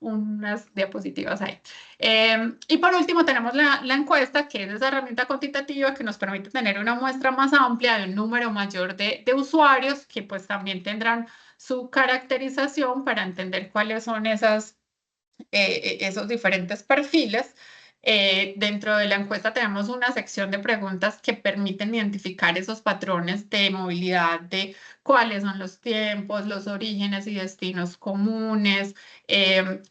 unas diapositivas ahí. Y por último tenemos la encuesta, que es esa herramienta cuantitativa que nos permite tener una muestra más amplia de un número mayor de usuarios que pues también tendrán su caracterización para entender cuáles son esos diferentes perfiles. Dentro de la encuesta tenemos una sección de preguntas que permiten identificar esos patrones de movilidad, de cuáles son los tiempos, los orígenes y destinos comunes,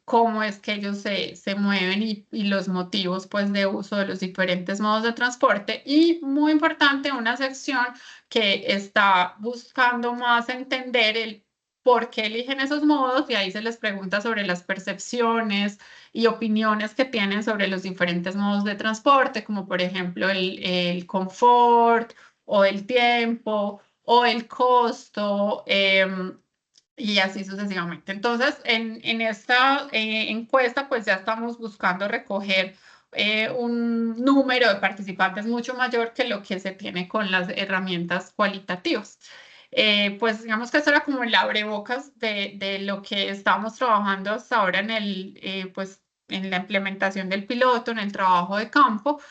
cómo es que ellos se mueven y los motivos pues, de uso de los diferentes modos de transporte. Y muy importante, una sección que está buscando más entender el por qué eligen esos modos, y ahí se les pregunta sobre las percepciones y opiniones que tienen sobre los diferentes modos de transporte, como por ejemplo el confort o el tiempo o el costo, y así sucesivamente. Entonces, en esta encuesta, pues ya estamos buscando recoger un número de participantes mucho mayor que lo que se tiene con las herramientas cualitativas. Pues digamos que eso era como el abrebocas de lo que estamos trabajando hasta ahora pues, en la implementación del piloto, en el trabajo de campo,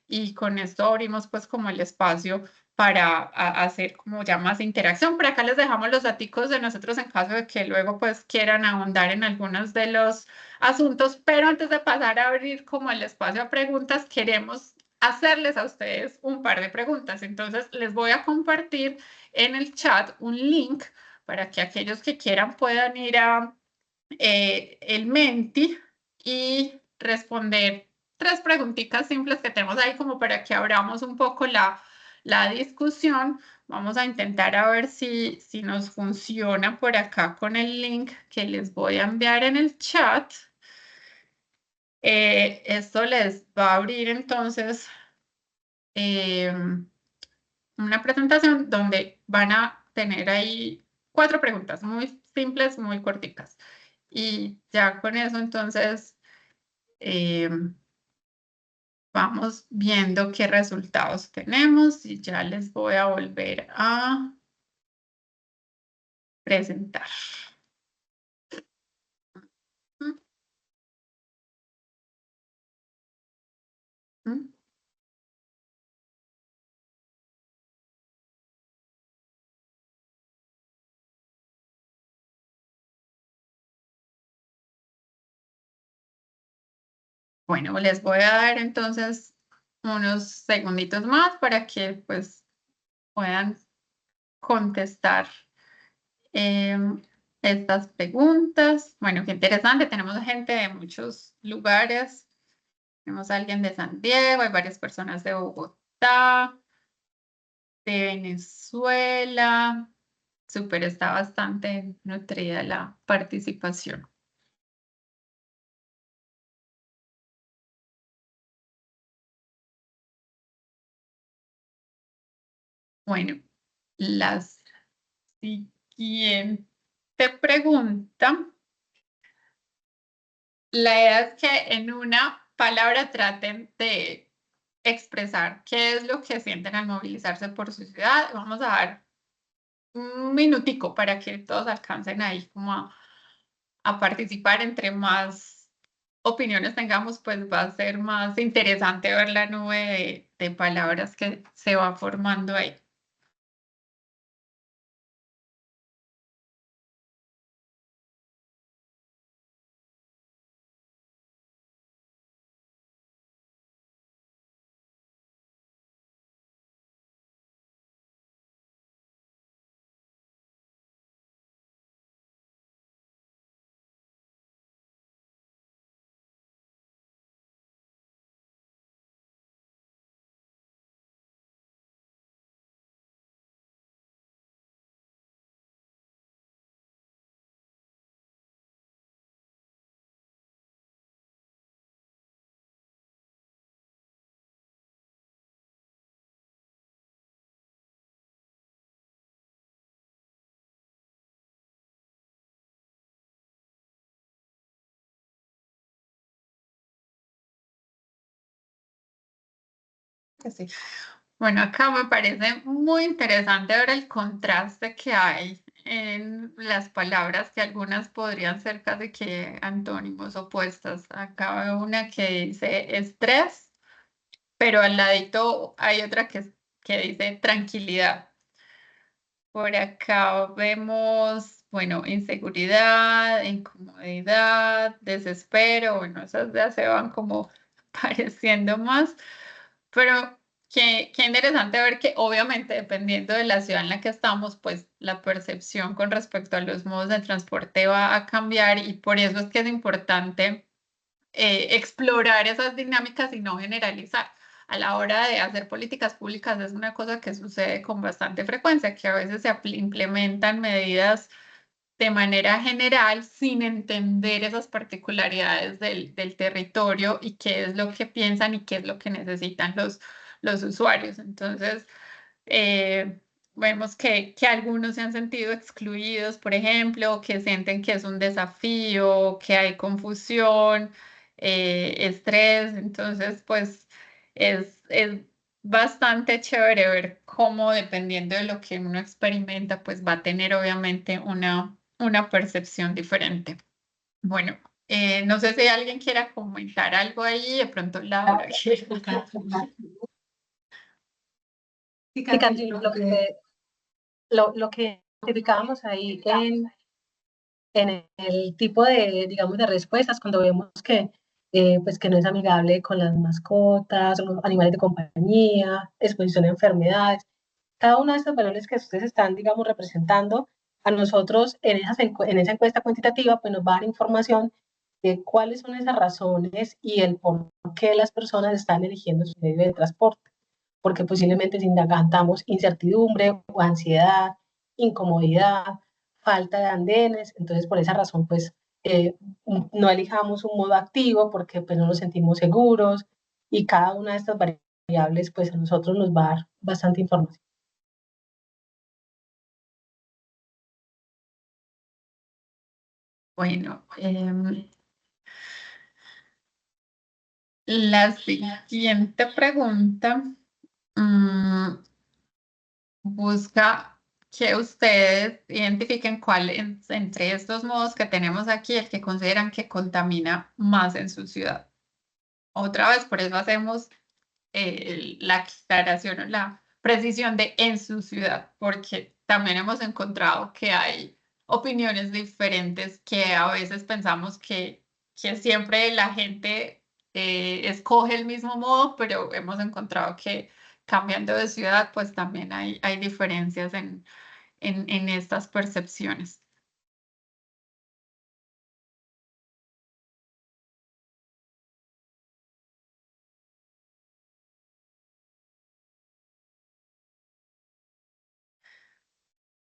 y con esto abrimos pues como el espacio para hacer como ya más interacción. Por acá les dejamos los datos de nosotros en caso de que luego pues quieran ahondar en algunos de los asuntos, pero antes de pasar a abrir como el espacio a preguntas, queremos hacerles a ustedes un par de preguntas. Entonces les voy a compartir en el chat un link para que aquellos que quieran puedan ir a el Menti y responder 3 preguntitas simples que tenemos ahí como para que abramos un poco la discusión. Vamos a intentar a ver si nos funciona por acá con el link que les voy a enviar en el chat. Esto les va a abrir entonces una presentación donde van a tener ahí 4 preguntas muy simples, muy corticas. Y ya con eso entonces vamos viendo qué resultados tenemos y ya les voy a volver a presentar. Bueno, les voy a dar entonces unos segunditos más para que pues puedan contestar estas preguntas. Bueno, qué interesante, tenemos gente de muchos lugares. Tenemos a alguien de San Diego, hay varias personas de Bogotá, de Venezuela. Súper, está bastante nutrida la participación. Bueno, la siguiente pregunta. La idea es que en una palabra traten de expresar qué es lo que sienten al movilizarse por su ciudad. Vamos a dar un minutico para que todos alcancen ahí como a participar. Entre más opiniones tengamos, pues va a ser más interesante ver la nube de palabras que se va formando ahí. Sí. Bueno, acá me parece muy interesante ver el contraste que hay en las palabras, que algunas podrían ser casi que antónimos opuestas. Acá veo una que dice estrés, pero al ladito hay otra que dice tranquilidad. Por acá vemos, bueno, inseguridad, incomodidad, desespero, bueno, esas ya se van como pareciendo más, pero qué interesante ver que obviamente dependiendo de la ciudad en la que estamos, pues la percepción con respecto a los modos de transporte va a cambiar y por eso es que es importante explorar esas dinámicas y no generalizar. A la hora de hacer políticas públicas es una cosa que sucede con bastante frecuencia, que a veces se implementan medidas de manera general sin entender esas particularidades del territorio y qué es lo que piensan y qué es lo que necesitan los usuarios. Entonces, eh, vemos que algunos se han sentido excluidos, por ejemplo, que sienten que es un desafío, que hay confusión, estrés. Entonces, pues es bastante chévere ver cómo dependiendo de lo que uno experimenta, pues va a tener obviamente una percepción diferente. Bueno, no sé si alguien quiera comentar algo ahí, de pronto Laura. Sí, Catherine, lo que identificábamos ahí en el tipo de, digamos, de respuestas, cuando vemos que, pues que no es amigable con las mascotas, los animales de compañía, exposición a enfermedades, cada uno de estos valores que ustedes están, digamos, representando, a nosotros en esa encuesta cuantitativa, pues nos va a dar información de cuáles son esas razones y el por qué las personas están eligiendo su medio de transporte, porque posiblemente si indagamos incertidumbre o ansiedad, incomodidad, falta de andenes, entonces por esa razón pues no elijamos un modo activo porque pues no nos sentimos seguros y cada una de estas variables pues a nosotros nos va a dar bastante información. Bueno, la siguiente pregunta busca que ustedes identifiquen cuál entre estos modos que tenemos aquí, el que consideran que contamina más en su ciudad. Otra vez, por eso hacemos la aclaración o la precisión de en su ciudad, porque también hemos encontrado que hay opiniones diferentes que a veces pensamos que siempre la gente escoge el mismo modo, pero hemos encontrado que cambiando de ciudad, pues también hay diferencias en estas percepciones.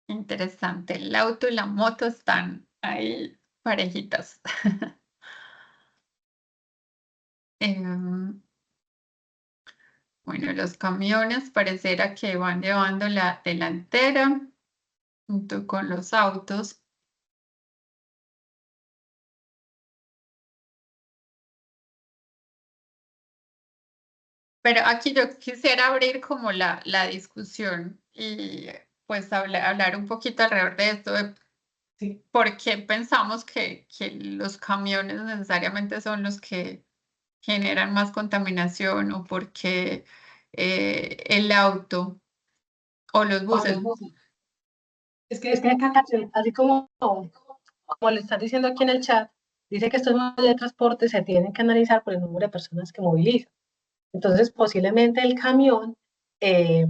Interesante, el auto y la moto están ahí parejitas. Em, Bueno, los camiones pareciera que van llevando la delantera junto con los autos. Pero aquí yo quisiera abrir como la discusión y pues hablar un poquito alrededor de esto, de por qué pensamos que los camiones necesariamente son los que generan más contaminación o por qué el auto o los buses. Es que acá, así como le están diciendo aquí en el chat, dice que estos modos de transporte se tienen que analizar por el número de personas que movilizan. Entonces, posiblemente el camión, eh,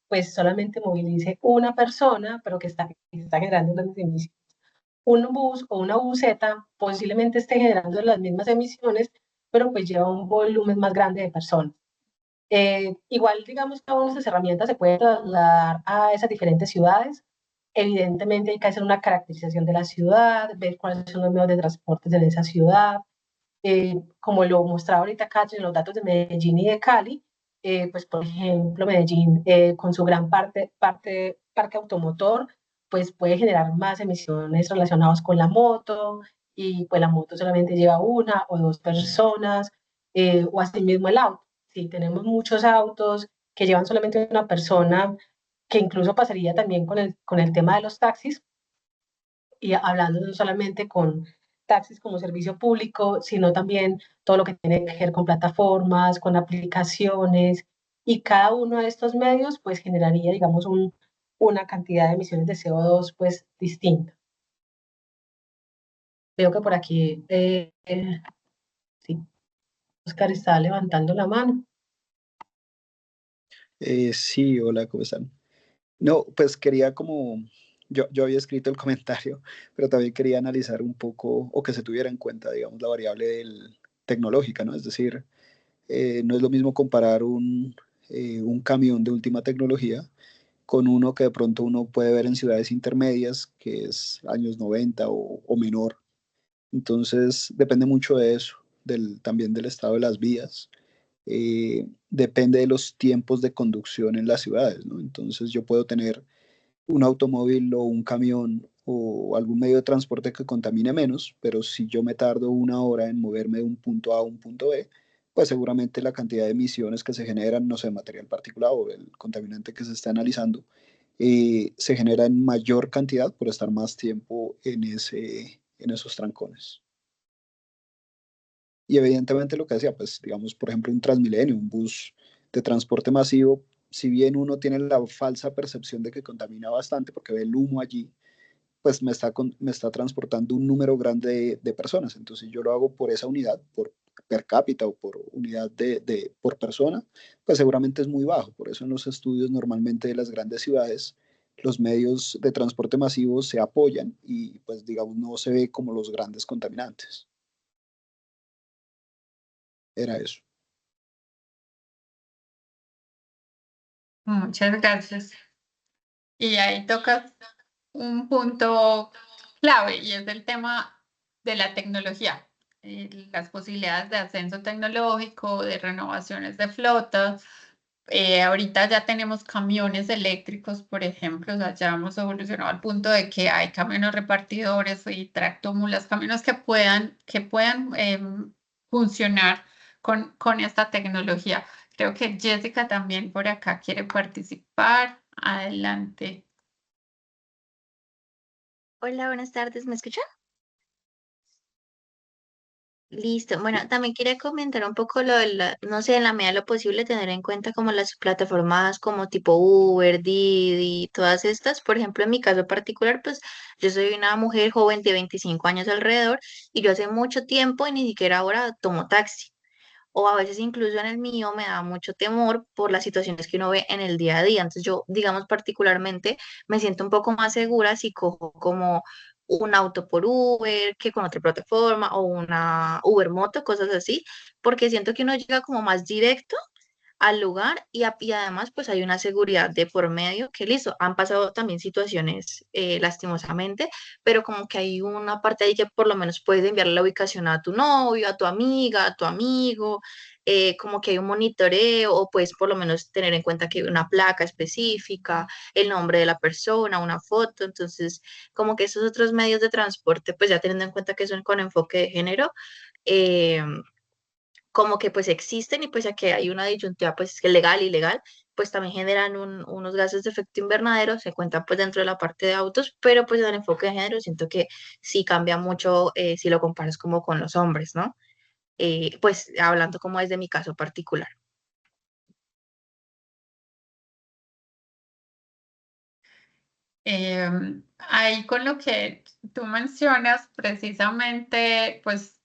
pues solamente movilice una persona, pero que está generando grandes emisiones. Un bus o una buseta posiblemente esté generando las mismas emisiones, pero pues lleva un volumen más grande de personas. Igual, digamos, cada una de estas herramientas se puede trasladar a esas diferentes ciudades. Evidentemente hay que hacer una caracterización de la ciudad, ver cuáles son los medios de transporte de esa ciudad. Como lo mostraba ahorita Catherine, los datos de Medellín y de Cali, pues por ejemplo Medellín con su gran parque automotor, pues puede generar más emisiones relacionadas con la moto y pues la moto solamente lleva una o dos personas o así mismo el auto. Si tenemos muchos autos que llevan solamente una persona, que incluso pasaría también con el tema de los taxis, y hablando no solamente con taxis como servicio público, sino también todo lo que tiene que ver con plataformas, con aplicaciones, y cada uno de estos medios pues generaría, digamos, una cantidad de emisiones de CO2 pues distinta. Veo que por aquí, sí, Oscar está levantando la mano. Sí, hola, ¿cómo están? No, pues quería como, yo había escrito el comentario, pero también quería analizar un poco o que se tuviera en cuenta, digamos, la variable tecnológica, ¿no? Es decir, no es lo mismo comparar un camión de última tecnología con uno que de pronto uno puede ver en ciudades intermedias, que es años 90 o menor. Entonces, depende mucho de eso, también del estado de las vías. Depende de los tiempos de conducción en las ciudades, ¿no? Entonces, yo puedo tener un automóvil o un camión o algún medio de transporte que contamine menos, pero si yo me tardo una hora en moverme de un punto A a un punto B, pues seguramente la cantidad de emisiones que se generan, no sé, material particulado o el contaminante que se está analizando, se genera en mayor cantidad por estar más tiempo en esos trancones. Y evidentemente lo que decía, pues digamos, por ejemplo, un Transmilenio, un bus de transporte masivo, si bien uno tiene la falsa percepción de que contamina bastante porque ve el humo allí, pues me está transportando un número grande de personas. Entonces, si yo lo hago por esa unidad, por per cápita o por unidad por persona, pues seguramente es muy bajo. Por eso en los estudios normalmente de las grandes ciudades, los medios de transporte masivo se apoyan y pues digamos no se ve como los grandes contaminantes. Era eso. Muchas gracias. Y ahí tocas un punto clave y es el tema de la tecnología, las posibilidades de ascenso tecnológico, de renovaciones de flotas. Ahorita ya tenemos camiones eléctricos, por ejemplo, o sea, ya hemos evolucionado al punto de que hay camiones repartidores y tractomulas, camiones que puedan funcionar con esta tecnología. Creo que Jessica también por acá quiere participar. Adelante. Hola, buenas tardes, ¿me escuchan? Listo. Bueno, también quería comentar un poco lo de no sé, en la medida de lo posible tener en cuenta como las plataformas como tipo Uber, Didi, todas estas. Por ejemplo, en mi caso particular, pues yo soy una mujer joven de 25 años alrededor y yo hace mucho tiempo y ni siquiera ahora tomo taxi. O a veces incluso en el mío me da mucho temor por las situaciones que uno ve en el día a día. Entonces yo, digamos particularmente, me siento un poco más segura si cojo como un auto por Uber que con otra plataforma o una Uber Moto, cosas así, porque siento que uno llega como más directo al lugar y además pues hay una seguridad de por medio que listo, han pasado también situaciones lastimosamente, pero como que hay una parte ahí que por lo menos puedes enviar la ubicación a tu novio, a tu amiga, a tu amigo, como que hay un monitoreo o puedes por lo menos tener en cuenta que hay una placa específica, el nombre de la persona, una foto, entonces como que esos otros medios de transporte pues ya teniendo en cuenta que son con enfoque de género, eh, como que pues existen y pues ya que hay una disyuntiva pues que legal y ilegal, pues también generan unos gases de efecto invernadero, se cuentan pues dentro de la parte de autos, pero pues en el enfoque de género siento que sí cambia mucho si lo comparas como con los hombres, ¿no? Pues hablando como desde mi caso particular. Ahí con lo que tú mencionas, precisamente, pues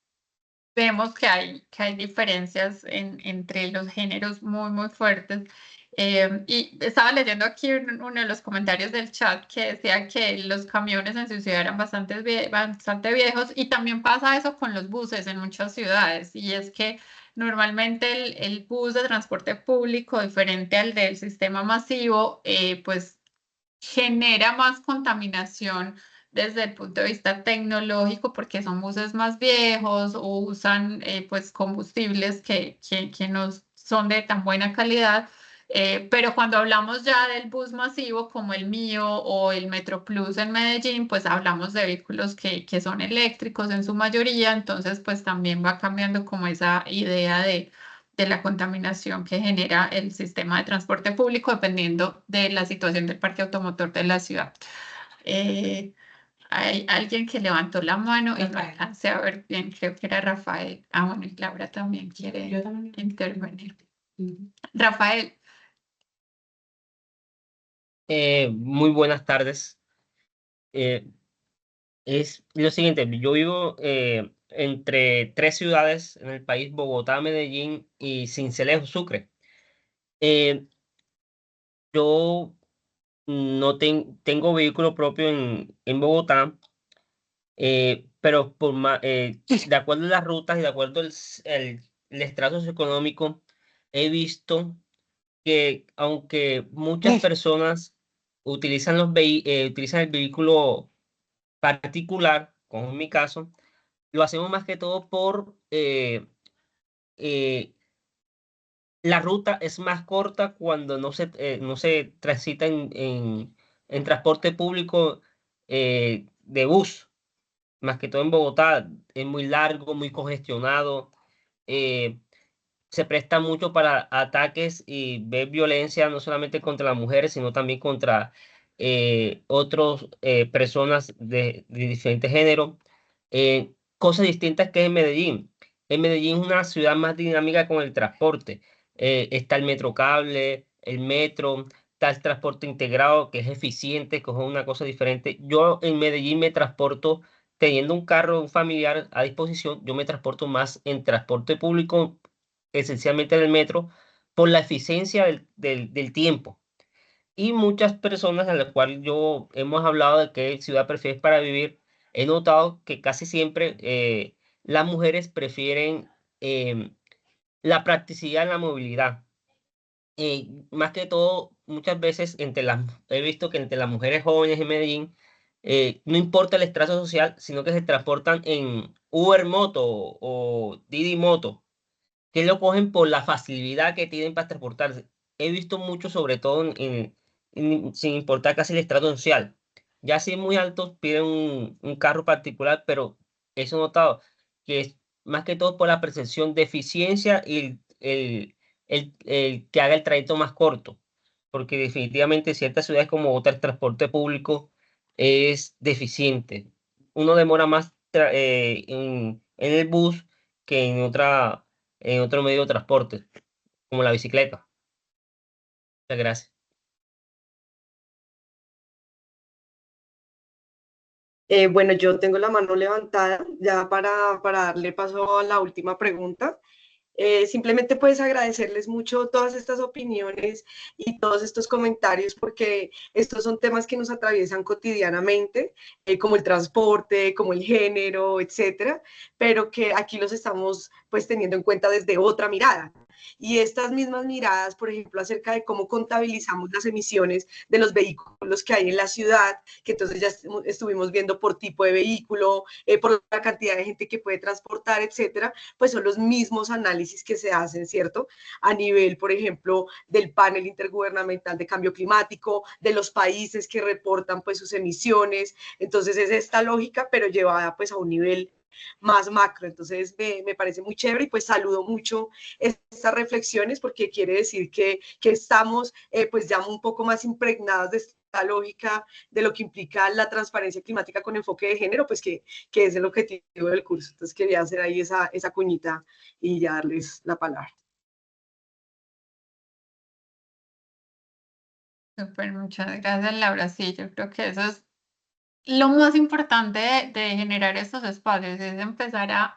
vemos que hay diferencias entre los géneros muy, muy fuertes. Y estaba leyendo aquí uno de los comentarios del chat que decía que los camiones en su ciudad eran bastante viejos y también pasa eso con los buses en muchas ciudades. Y es que normalmente el bus de transporte público, diferente al del sistema masivo, pues genera más contaminación desde el punto de vista tecnológico porque son buses más viejos o usan pues combustibles que no son de tan buena calidad. Pero cuando hablamos ya del bus masivo como el mío o el Metroplus en Medellín, pues hablamos de vehículos que son eléctricos en su mayoría, entonces pues también va cambiando como esa idea de la contaminación que genera el sistema de transporte público dependiendo de la situación del parque automotor de la ciudad. Hay alguien que levantó la mano y no Rafael. alcancé a ver bien, creo que era Rafael. Ah, bueno, y Laura también quiere Yo también. intervenir. Rafael, Muy buenas tardes. Eh, es lo siguiente, yo vivo entre tres ciudades en el país, Bogotá, Medellín y Sincelejo, Sucre. Eh, yo no tengo vehículo propio en Bogotá, pero de acuerdo a las rutas y de acuerdo el estrato socioeconómico, he visto que aunque muchas personas utilizan el vehículo particular, como en mi caso, lo hacemos más que todo por eh, la ruta es más corta cuando no se transita en transporte público de bus, más que todo en Bogotá, es muy largo, muy congestionado, eh, se presta mucho para ataques y ver violencia no solamente contra las mujeres, sino también contra otras personas de diferentes géneros. Cosas distintas que en Medellín. En Medellín es una ciudad más dinámica con el transporte. Está el metrocable, el metro, está el transporte integrado que es eficiente, que es una cosa diferente. Yo en Medellín me transporto teniendo un carro, un familiar a disposición, yo me transporto más en transporte público, esencialmente en el metro, por la eficiencia del tiempo. Y muchas personas a las cuales yo hemos hablado de qué ciudad prefieres para vivir, he notado que casi siempre las mujeres prefieren la practicidad en la movilidad. Más que todo, muchas veces he visto que entre las mujeres jóvenes en Medellín, no importa el estrato social, sino que se transportan en Uber Moto o Didi Moto, que lo cogen por la facilidad que tienen para transportarse. He visto mucho, sobre todo sin importar casi el estrato social. Ya si es muy altos, piden un carro particular, pero eso he notado que es más que todo por la percepción de eficiencia y el que haga el trayecto más corto. Porque definitivamente ciertas ciudades como Bogotá el transporte público es deficiente. Uno demora más en el bus que en otro medio de transporte, como la bicicleta. Muchas gracias. Bueno, yo tengo la mano levantada ya para darle paso a la última pregunta. Simplemente puedes agradecerles mucho todas estas opiniones y todos estos comentarios porque estos son temas que nos atraviesan cotidianamente, como el transporte, como el género, etcétera, pero que aquí los estamos pues teniendo en cuenta desde otra mirada. Y estas mismas miradas, por ejemplo, acerca de cómo contabilizamos las emisiones de los vehículos que hay en la ciudad, que entonces ya estuvimos viendo por tipo de vehículo, por la cantidad de gente que puede transportar, etcétera, pues son los mismos análisis que se hacen, ¿cierto? A nivel, por ejemplo, del panel intergubernamental de cambio climático, de los países que reportan pues sus emisiones. Entonces es esta lógica, pero llevada pues a un nivel más macro. Entonces me parece muy chévere y pues saludo mucho estas reflexiones porque quiere decir que estamos pues ya un poco más impregnados de esta lógica de lo que implica la transparencia climática con enfoque de género, pues que es el objetivo del curso. Entonces quería hacer ahí esa cuñita y ya darles la palabra. súper, muchas gracias, Laura. Sí, yo creo que eso es lo más importante de generar estos espacios, es empezar a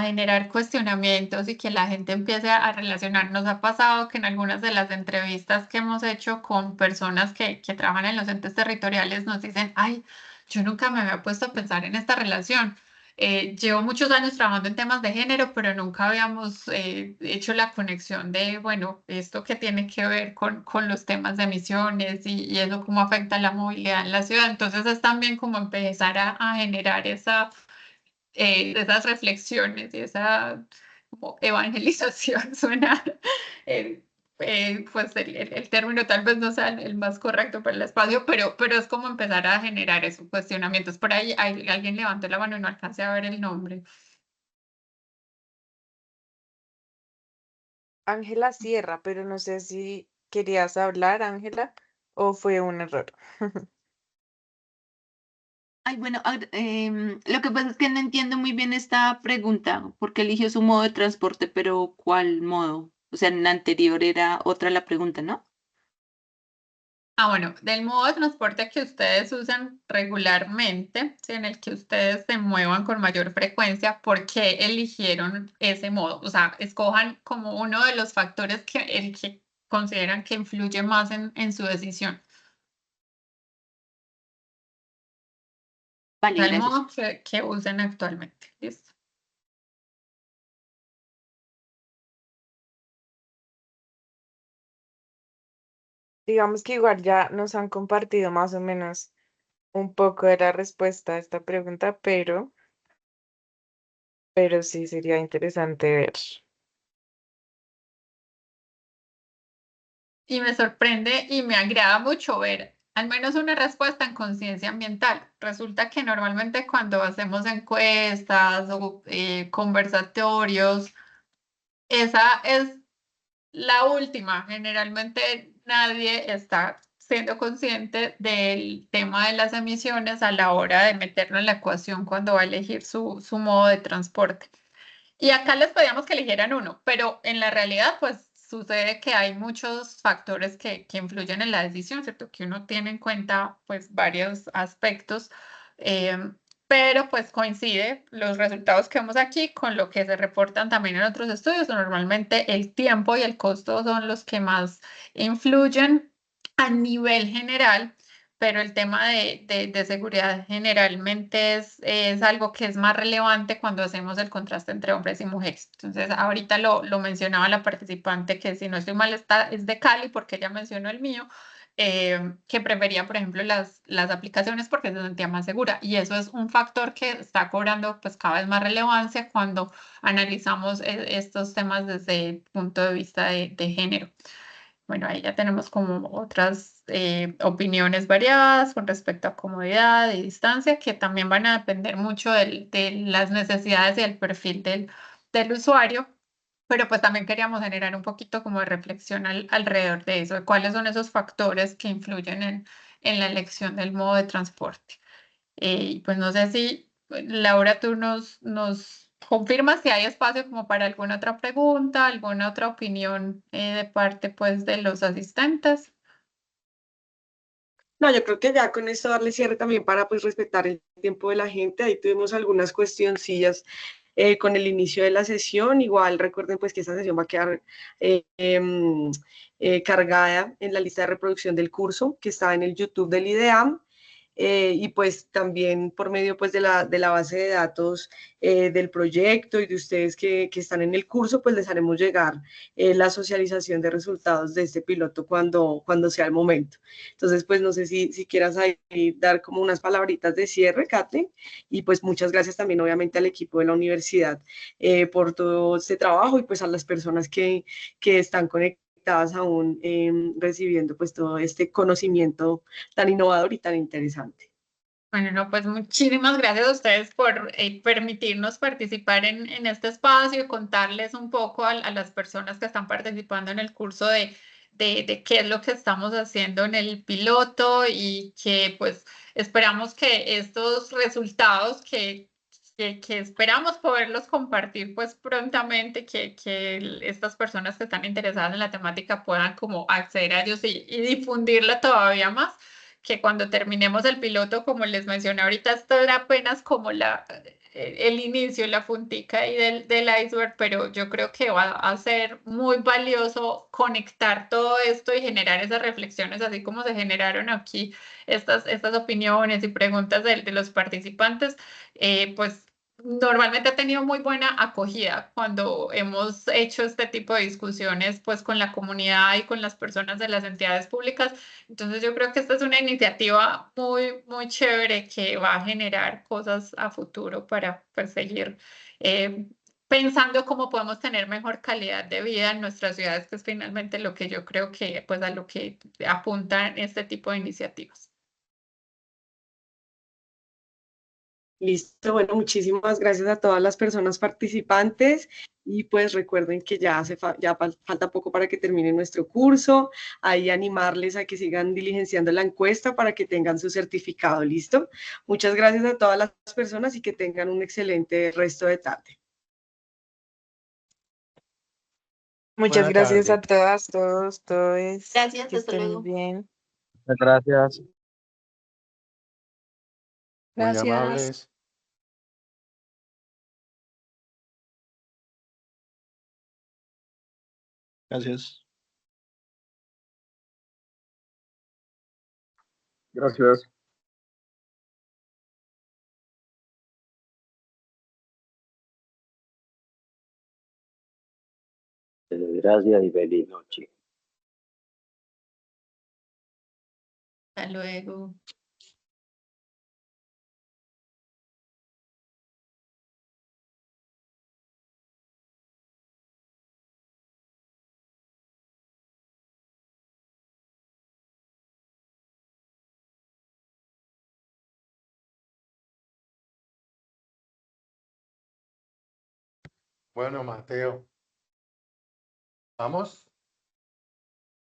generar cuestionamientos y que la gente empiece a relacionar. Nos ha pasado que en algunas de las entrevistas que hemos hecho con personas que trabajan en los entes territoriales nos dicen, ay, yo nunca me había puesto a pensar en esta relación. Llevo muchos años trabajando en temas de género, pero nunca habíamos hecho la conexión de, bueno, esto que tiene que ver con los temas de emisiones y eso cómo afecta la movilidad en la ciudad. Entonces es también como empezar a generar esas reflexiones y esa como evangelización suena, eh, pues el término tal vez no sea el más correcto para el espacio, pero es como empezar a generar esos cuestionamientos. Por ahí alguien levantó la mano y no alcancé a ver el nombre. Ángela Sierra, pero no sé si querías hablar, Ángela, o fue un error. Ay, bueno, lo que pasa es que no entiendo muy bien esta pregunta, porque eligió su modo de transporte, pero ¿cuál modo? O sea, en la anterior era otra la pregunta, ¿no? Bueno, del modo de transporte que ustedes usan regularmente, sí, en el que ustedes se muevan con mayor frecuencia, ¿por qué eligieron ese modo? O sea, escojan como uno de los factores el que consideran que influye más en su decisión. Vale, El gracias. modo que usen actualmente. ¿Listo? Digamos que igual ya nos han compartido más o menos un poco de la respuesta a esta pregunta, pero sí sería interesante ver. Y me sorprende y me agrada mucho ver al menos una respuesta en conciencia ambiental. Resulta que normalmente cuando hacemos encuestas o conversatorios, esa es la última. Generalmente nadie está siendo consciente del tema de las emisiones a la hora de meterlo en la ecuación cuando va a elegir su modo de transporte. Y acá les pedíamos que eligieran uno, pero en la realidad, pues sucede que hay muchos factores que influyen en la decisión, ¿cierto? Que uno tiene en cuenta, pues, varios aspectos, pero pues coincide los resultados que vemos aquí con lo que se reportan también en otros estudios. Normalmente el tiempo y el costo son los que más influyen a nivel general, pero el tema de seguridad generalmente es algo que es más relevante cuando hacemos el contraste entre hombres y mujeres. Entonces, ahorita lo mencionaba la participante, que si no estoy mal es de Cali, porque ella mencionó el mío, que prefería, por ejemplo, las aplicaciones porque se sentía más segura. Y eso es un factor que está cobrando pues cada vez más relevancia cuando analizamos estos temas desde el punto de vista de género. Bueno, ahí ya tenemos como otras opiniones variadas con respecto a comodidad y distancia, que también van a depender mucho de las necesidades y el perfil del usuario, pero pues también queríamos generar un poquito como de reflexión alrededor de eso, de cuáles son esos factores que influyen en la elección del modo de transporte. Y pues no sé si, Laura, tú nos confirmas si hay espacio como para alguna otra pregunta, alguna otra opinión de parte pues de los asistentes. No, yo creo que ya con esto darle cierre también para pues respetar el tiempo de la gente. Ahí tuvimos algunas cuestioncillas con el inicio de la sesión. Igual recuerden pues que esta sesión va a quedar cargada en la lista de reproducción del curso que está en el YouTube del IDEAM. Y pues también por medio pues de la base de datos del proyecto y de ustedes que están en el curso, pues les haremos llegar la socialización de resultados de este piloto cuando sea el momento. Entonces, pues no sé si quieras ahí dar como unas palabritas de cierre, Kathleen, y pues muchas gracias también obviamente al equipo de la universidad por todo este trabajo y pues a las personas que están conectadas aún recibiendo pues todo este conocimiento tan innovador y tan interesante. Bueno, no, pues muchísimas gracias a ustedes por permitirnos participar en este espacio y contarles un poco a las personas que están participando en el curso de qué es lo que estamos haciendo en el piloto y que pues esperamos que estos resultados que esperamos poderlos compartir pues prontamente, que estas personas que están interesadas en la temática puedan como acceder a ellos y difundirla todavía más, que cuando terminemos el piloto, como les mencioné ahorita, esto era apenas como el inicio, la puntica ahí del iceberg, pero yo creo que va a ser muy valioso conectar todo esto y generar esas reflexiones, así como se generaron aquí estas opiniones y preguntas de los participantes, pues normalmente ha tenido muy buena acogida cuando hemos hecho este tipo de discusiones pues con la comunidad y con las personas de las entidades públicas. Entonces yo creo que esta es una iniciativa muy, muy chévere que va a generar cosas a futuro para pues, seguir pensando cómo podemos tener mejor calidad de vida en nuestras ciudades, que es finalmente lo que yo creo que pues a lo que apuntan este tipo de iniciativas. Listo, bueno, muchísimas gracias a todas las personas participantes y pues recuerden que falta poco para que termine nuestro curso, ahí animarles a que sigan diligenciando la encuesta para que tengan su certificado, ¿listo? Muchas gracias a todas las personas y que tengan un excelente resto de tarde. Muchas Buena gracias a tarde. todas, todos, todos. Gracias, Que hasta estén luego. bien. Muchas gracias. Muy Gracias. amables. Gracias. Gracias. Gracias y feliz noche. Hasta luego. Bueno, Mateo. ¿Vamos?